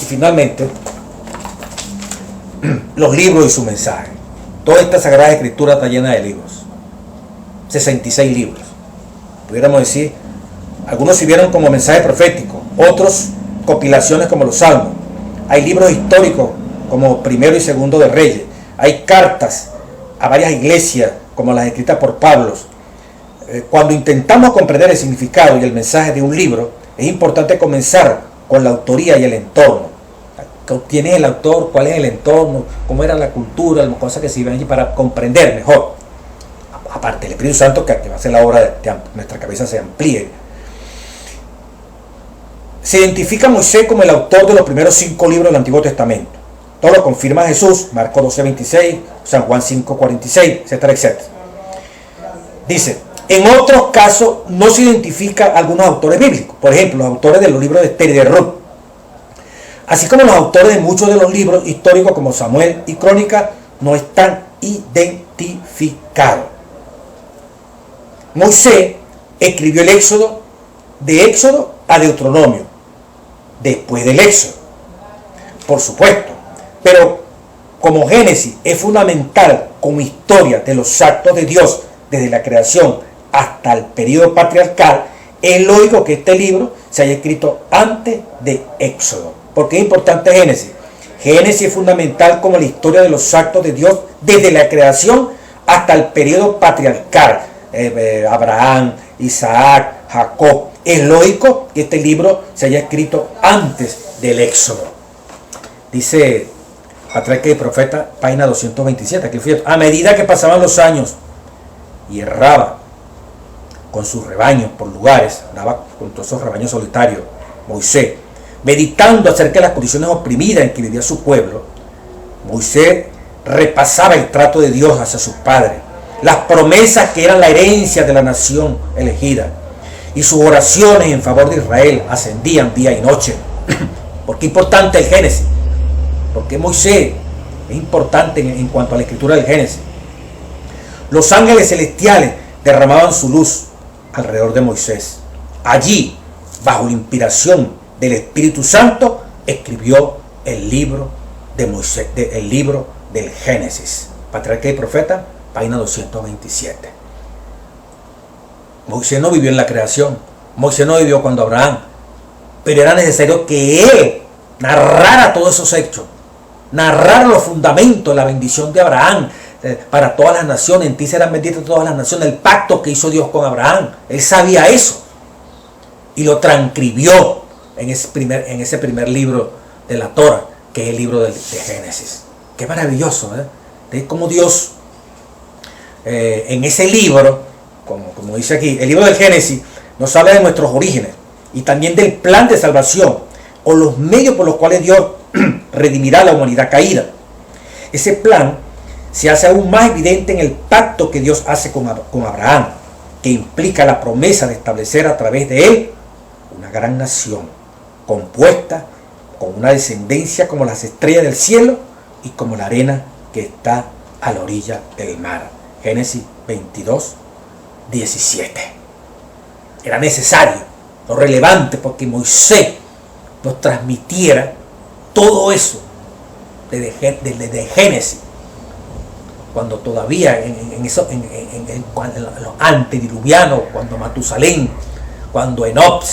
Y finalmente, los libros y su mensaje. Toda esta Sagrada Escritura está llena de libros. 66 libros. Pudiéramos decir, algunos sirvieron como mensaje profético, otros compilaciones como los Salmos. Hay libros históricos como Primero y Segundo de Reyes. Hay cartas a varias iglesias como las escritas por Pablo. Cuando intentamos comprender el significado y el mensaje de un libro, es importante comenzar con la autoría y el entorno. ¿Quién es el autor? ¿Cuál es el entorno? ¿Cómo era la cultura? Las cosas que se iban allí para comprender mejor. Aparte, el Espíritu Santo que va a hacer la obra de nuestra cabeza se amplíe. Se identifica a Moisés como el autor de los primeros 5 libros del Antiguo Testamento. Todo lo confirma Jesús, Marcos 12:26, San Juan 5:46, etcétera, etcétera. Dice, en otros casos no se identifica a algunos autores bíblicos. Por ejemplo, los autores de los libros de Esther y de Ruth. Así como los autores de muchos de los libros históricos como Samuel y Crónica no están identificados. Moisés escribió el Éxodo, de Éxodo a Deuteronomio, después del Éxodo, por supuesto, pero como Génesis es fundamental como historia de los actos de Dios desde la creación hasta el periodo patriarcal, es lógico que este libro se haya escrito antes de Éxodo. ¿Por qué es importante Génesis? Génesis es fundamental como la historia de los actos de Dios desde la creación hasta el periodo patriarcal. Abraham, Isaac, Jacob. Es lógico que este libro se haya escrito antes del Éxodo. Dice Patriarca y Profeta, página 227. Aquí fíjate, a medida que pasaban los años y erraba con sus rebaños por lugares, andaba con todos esos rebaños solitarios, Moisés, meditando acerca de las condiciones oprimidas en que vivía su pueblo, Moisés repasaba el trato de Dios hacia sus padres, las promesas que eran la herencia de la nación elegida, y sus oraciones en favor de Israel ascendían día y noche. ¿Por qué es importante el Génesis? Porque Moisés es importante en cuanto a la escritura del Génesis. Los ángeles celestiales derramaban su luz alrededor de Moisés. Allí, bajo la inspiración del Espíritu Santo, escribió el libro de Moisés, el libro del Génesis. Patriarca y Profeta, página 227. Moisés no vivió en la creación. Moisés no vivió cuando Abraham. Pero era necesario que él narrara todos esos hechos. Narrar los fundamentos, la bendición de Abraham para todas las naciones. En ti serán benditas todas las naciones. El pacto que hizo Dios con Abraham. Él sabía eso. Y lo transcribió en ese primer libro de la Torah, que es el libro de Génesis. Qué maravilloso, ¿eh? De cómo Dios en ese libro, como dice aquí, el libro del Génesis, nos habla de nuestros orígenes y también del plan de salvación o los medios por los cuales Dios redimirá a la humanidad caída. Ese plan se hace aún más evidente en el pacto que Dios hace con Abraham, que implica la promesa de establecer a través de él una gran nación compuesta con una descendencia como las estrellas del cielo y como la arena que está a la orilla del mar. Génesis 22, 17. Era necesario, lo relevante, porque Moisés nos transmitiera todo eso desde Génesis, cuando todavía en los antediluvianos, cuando Matusalén, cuando Enoch,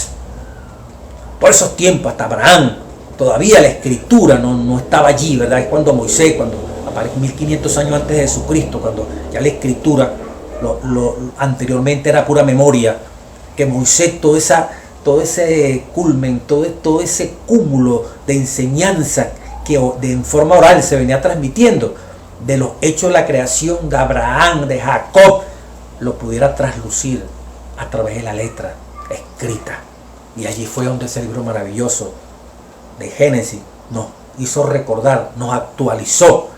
por esos tiempos hasta Abraham, todavía la escritura no estaba allí, ¿verdad? Es cuando Moisés, cuando aparece 1500 años antes de Jesucristo, cuando ya la escritura anteriormente era pura memoria, que Moisés todo ese culmen, todo ese cúmulo de enseñanza que en forma oral se venía transmitiendo de los hechos de la creación de Abraham, de Jacob, lo pudiera traslucir a través de la letra escrita. Y allí fue donde ese libro maravilloso de Génesis nos hizo recordar, nos actualizó.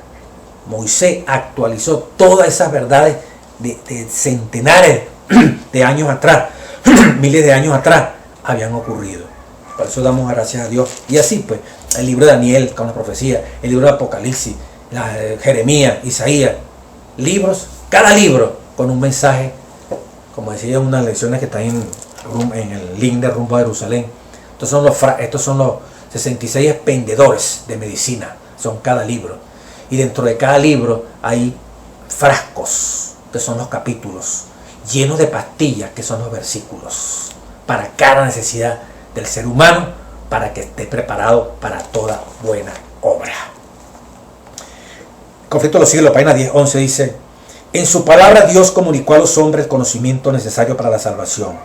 Moisés actualizó todas esas verdades de centenares de años atrás, miles de años atrás habían ocurrido. Por eso damos gracias a Dios. Y así pues, el libro de Daniel con la profecía, el libro de Apocalipsis, Jeremías, Isaías, libros, cada libro con un mensaje, como decía en unas lecciones que están en el link de Rumbo a Jerusalén. Estos son los 66 expendedores de medicina, son cada libro. Y dentro de cada libro hay frascos, que son los capítulos, llenos de pastillas, que son los versículos, para cada necesidad del ser humano, para que esté preparado para toda buena obra. El Conflicto de los Siglos, página 10-11 dice: en su palabra Dios comunicó a los hombres el conocimiento necesario para la salvación.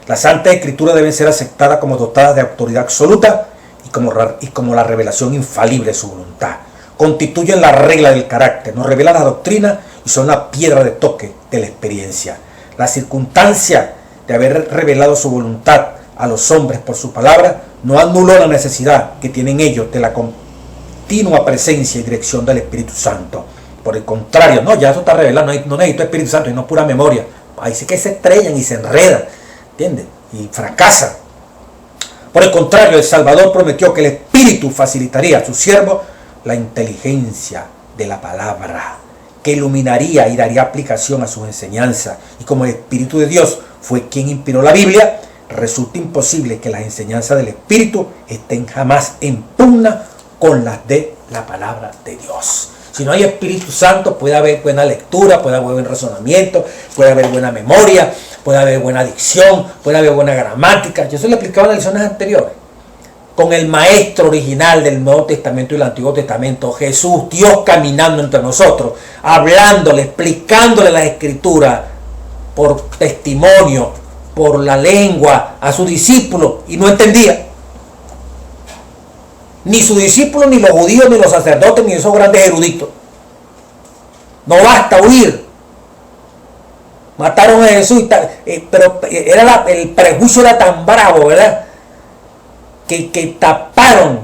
Las Santas Escrituras deben ser aceptadas como dotadas de autoridad absoluta y como la revelación infalible de su voluntad. Constituyen la regla del carácter, nos revelan la doctrina y son la piedra de toque de la experiencia. La circunstancia de haber revelado su voluntad a los hombres por su palabra no anuló la necesidad que tienen ellos de la continua presencia y dirección del Espíritu Santo. Por el contrario, no, ya eso está revelado, no necesito Espíritu Santo, y no pura memoria. Ahí sí que se estrellan y se enredan, ¿entiendes? Y fracasan. Por el contrario, el Salvador prometió que el Espíritu facilitaría a su siervo la inteligencia de la palabra, que iluminaría y daría aplicación a sus enseñanzas. Y como el Espíritu de Dios fue quien inspiró la Biblia, resulta imposible que las enseñanzas del Espíritu estén jamás en pugna con las de la palabra de Dios. Si no hay Espíritu Santo, puede haber buena lectura, puede haber buen razonamiento, puede haber buena memoria, puede haber buena dicción, puede haber buena gramática. Yo se lo explicaba en las lecciones anteriores. Con el maestro original del Nuevo Testamento y el Antiguo Testamento, Jesús, Dios caminando entre nosotros, hablándole, explicándole las Escrituras por testimonio, por la lengua a sus discípulos, y no entendía. Ni sus discípulos, ni los judíos, ni los sacerdotes, ni esos grandes eruditos. No basta huir. Mataron a Jesús, pero el prejuicio era tan bravo, ¿verdad? Que taparon,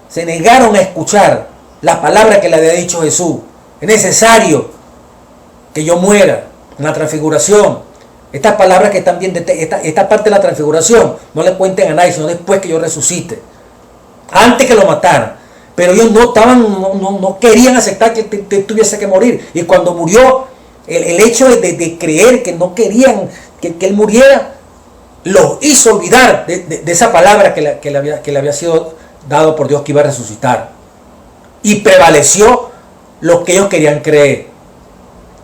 se negaron a escuchar la palabra que le había dicho Jesús. Es necesario que yo muera en la transfiguración, Estas palabras que están bien, esta parte de la transfiguración, no le cuenten a nadie, sino después que yo resucite. Antes que lo mataran. Pero ellos no querían aceptar que tuviese que morir. Y cuando murió, el hecho de creer que no querían que él muriera, los hizo olvidar de esa palabra que le había sido dado por Dios, que iba a resucitar. Y prevaleció lo que ellos querían creer.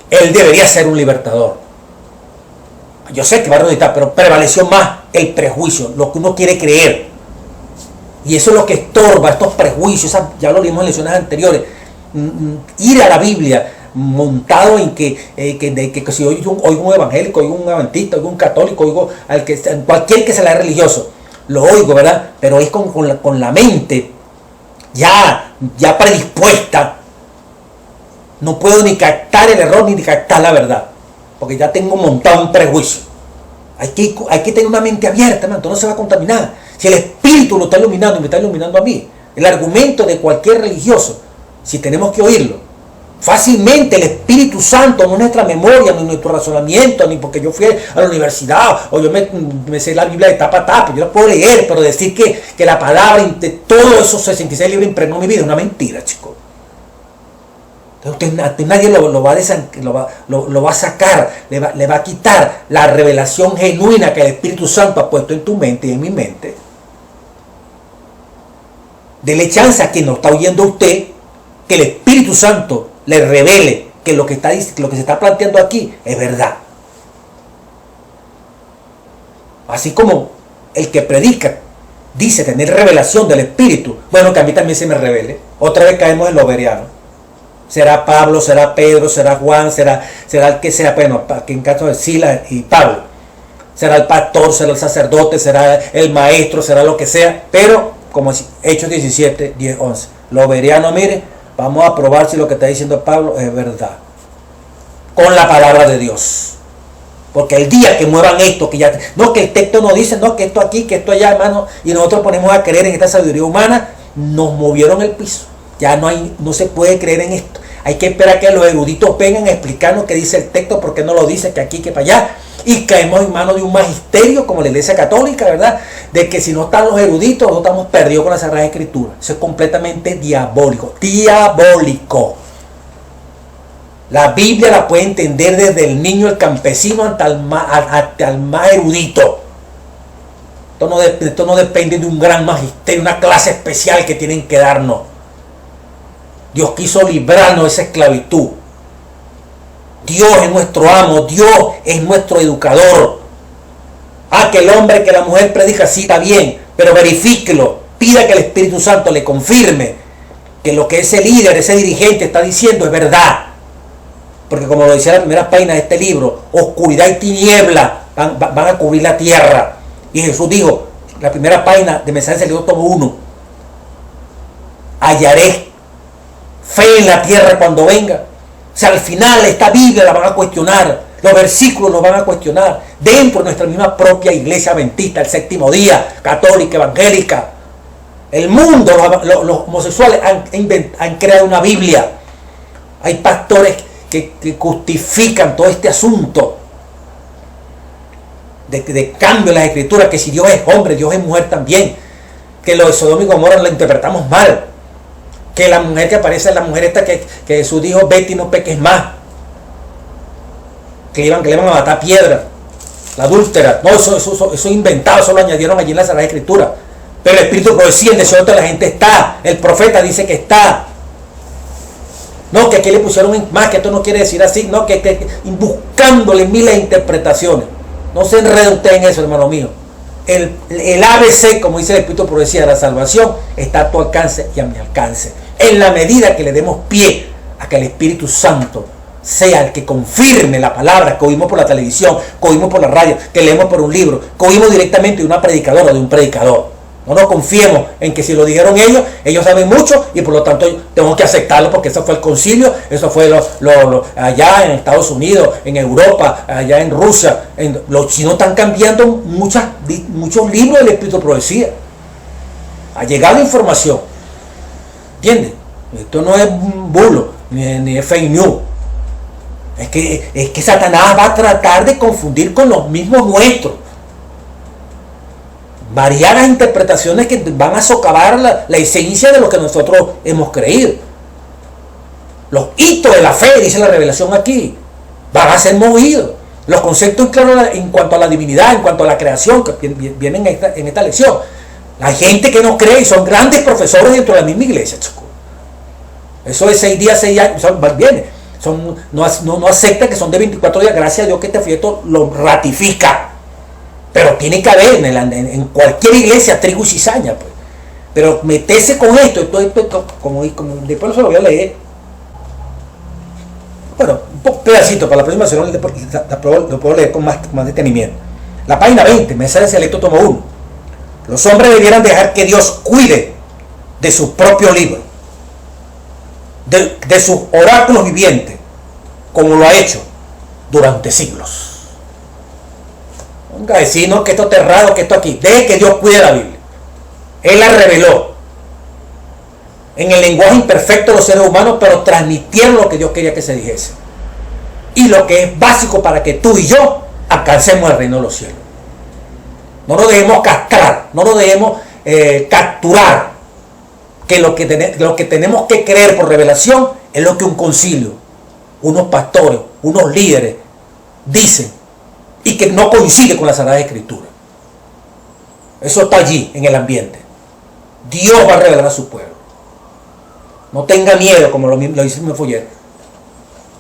Él debería ser un libertador. Yo sé que va a resucitar, pero prevaleció más el prejuicio, lo que uno quiere creer. Y eso es lo que estorba, estos prejuicios, ya lo vimos en lecciones anteriores. Ir a la Biblia montado en que si oigo un evangélico, oigo un adventista, oigo un católico, oigo cualquier que sea religioso, lo oigo, ¿verdad? Pero es con la mente ya predispuesta. No puedo ni captar el error ni captar la verdad, porque ya tengo montado un prejuicio. Hay que tener una mente abierta, man, no se va a contaminar. Si el Espíritu lo está iluminando y me está iluminando a mí, el argumento de cualquier religioso, si tenemos que oírlo, fácilmente el Espíritu Santo, no nuestra memoria, ni nuestro razonamiento, ni porque yo fui a la universidad, o yo me sé la Biblia de tapa a tapa, yo la puedo leer, pero decir que la palabra de todos esos 66 libros impregnó mi vida es una mentira, chicos. Nadie lo va a sacar, le va a quitar la revelación genuina que el Espíritu Santo ha puesto en tu mente y en mi mente. Dele chance a quien no está oyendo a usted, que el Espíritu Santo le revele que lo que se está planteando aquí es verdad. Así como el que predica dice tener revelación del Espíritu, bueno, que a mí también se me revele. Otra vez caemos en lo beriano. Será Pablo, será Pedro, será Juan, será el que sea, bueno, aquí en caso de Silas y Pablo. Será el pastor, será el sacerdote, será el maestro, será lo que sea, pero como Hechos 17, 10, 11. Lo beriano, mire, vamos a probar si lo que está diciendo Pablo es verdad. Con la palabra de Dios. Porque el día que muevan esto, que el texto nos dice, no, que esto aquí, que esto allá, hermano, y nosotros ponemos a creer en esta sabiduría humana, nos movieron el piso. Ya no se puede creer en esto. Hay que esperar que los eruditos vengan a explicarnos qué dice el texto, por qué no lo dice, que aquí, que para allá. Y caemos en manos de un magisterio como la Iglesia Católica, ¿verdad? De que si no están los eruditos, no estamos perdidos con la Sagrada Escritura. Eso es completamente diabólico. Diabólico. La Biblia la puede entender desde el niño, el campesino, hasta el más erudito. Esto no depende de un gran magisterio, una clase especial que tienen que darnos. Dios quiso librarnos de esa esclavitud. Dios es nuestro amo, Dios es nuestro educador. Que el hombre, que la mujer predica, sí, está bien, pero verifíquelo. Pida que el Espíritu Santo le confirme que lo que ese líder, ese dirigente está diciendo es verdad. Porque como lo decía la primera página de este libro, oscuridad y tiniebla van a cubrir la tierra. Y Jesús dijo, la primera página de Mensajes del Libro tomo 1, hallaré fe en la tierra cuando venga. O sea, al final esta Biblia la van a cuestionar, los versículos los van a cuestionar dentro de nuestra misma propia iglesia adventista, el séptimo día, católica, evangélica. El mundo, los homosexuales han creado una Biblia. Hay pastores que justifican todo este asunto de cambio en las escrituras, que si Dios es hombre, Dios es mujer también, que lo de Sodoma y Gomorra lo interpretamos mal, que la mujer que aparece es la mujer esta que Jesús dijo, vete y no peques más, que le iban a matar piedra, la adúltera. No, eso inventado, eso lo añadieron allí en la Sagrada Escritura. Pero el Espíritu Profecía, el deseo de la gente está, el profeta dice que está. No, que aquí le pusieron más, que esto no quiere decir así, no, que buscándole miles de interpretaciones. No se enrede usted en eso, hermano mío. El ABC, como dice el Espíritu Profecía, de la salvación, está a tu alcance y a mi alcance. En la medida que le demos pie a que el Espíritu Santo sea el que confirme la palabra que oímos por la televisión, que oímos por la radio, que leemos por un libro, que oímos directamente de una predicadora o de un predicador. No nos confiemos en que si lo dijeron ellos saben mucho y por lo tanto tengo que aceptarlo porque eso fue el concilio, eso fue allá en Estados Unidos, en Europa, allá en Rusia. Los chinos están cambiando muchos libros del Espíritu de Profecía. Ha llegado información. ¿Entiendes? Esto no es bulo, ni es fake news. Es que Satanás va a tratar de confundir con los mismos nuestros. Variadas interpretaciones que van a socavar la esencia de lo que nosotros hemos creído. Los hitos de la fe, dice la revelación aquí, van a ser movidos. Los conceptos claros en cuanto a la divinidad, en cuanto a la creación, que vienen en esta lección. La gente que no cree y son grandes profesores dentro de la misma iglesia, chico. Eso de 6 días, 6 años, viene. No acepta que son de 24 días. Gracias a Dios que este folleto lo ratifica. Pero tiene que haber en cualquier iglesia trigo y cizaña, pues. Pero meterse con esto como después se lo voy a leer. Bueno, un pedacito para la próxima semana lo puedo leer con más detenimiento. La página 20, mensaje selecto tomo 1. Los hombres debieran dejar que Dios cuide de su propio libro, de sus oráculos vivientes, como lo ha hecho durante siglos. Venga a decirnos que esto es errado, que esto aquí. Deje que Dios cuide la Biblia. Él la reveló en el lenguaje imperfecto de los seres humanos, pero transmitieron lo que Dios quería que se dijese. Y lo que es básico para que tú y yo alcancemos el reino de los cielos. No nos dejemos castrar, no nos dejemos capturar. Que lo que tenemos que creer por revelación es lo que un concilio, unos pastores, unos líderes dicen y que no coincide con la Sagrada Escritura. Eso está allí en el ambiente. Dios va a revelar a su pueblo. No tenga miedo, como lo dice el folleto.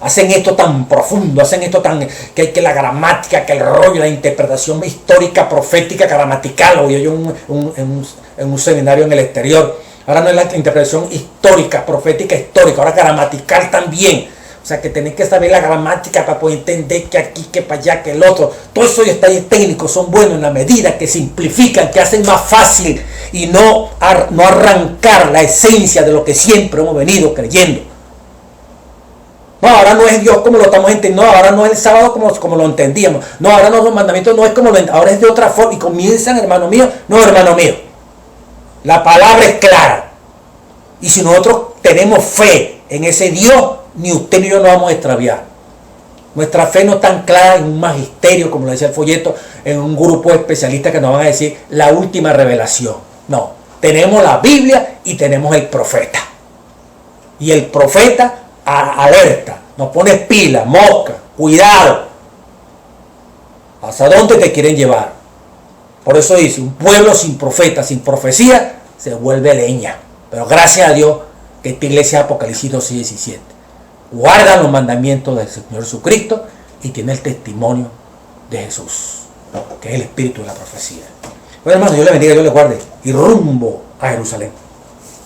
Hacen esto tan profundo, hacen esto tan que la gramática, que el rollo, la interpretación histórica, profética, gramatical. Lo vi yo en un seminario en el exterior. Ahora no es la interpretación histórica, profética histórica, ahora gramatical también. O sea que tenés que saber la gramática para poder entender que aquí, que para allá, que el otro. Todos esos detalles técnicos son buenos en la medida que simplifican, que hacen más fácil y no arrancar la esencia de lo que siempre hemos venido creyendo. No, ahora no es Dios como lo estamos entendiendo, no, ahora no es el sábado como lo entendíamos. No, ahora no, los mandamientos no es como ahora es de otra forma. Y comienzan, hermano mío, no, hermano mío. La palabra es clara. Y si nosotros tenemos fe en ese Dios, ni usted ni yo nos vamos a extraviar. Nuestra fe no es tan clara en un magisterio, como lo decía el folleto, en un grupo de especialistas que nos van a decir la última revelación. No, tenemos la Biblia y tenemos el profeta. Y el profeta alerta, nos pone pila, mosca, cuidado. ¿Hasta dónde te quieren llevar? Por eso dice, un pueblo sin profeta, sin profecía, se vuelve leña. Pero gracias a Dios que esta iglesia es Apocalipsis 2:17. Guarda los mandamientos del Señor Jesucristo y tiene el testimonio de Jesús, que es el espíritu de la profecía. Bueno, hermanos, Dios le bendiga, Dios le guarde y rumbo a Jerusalén.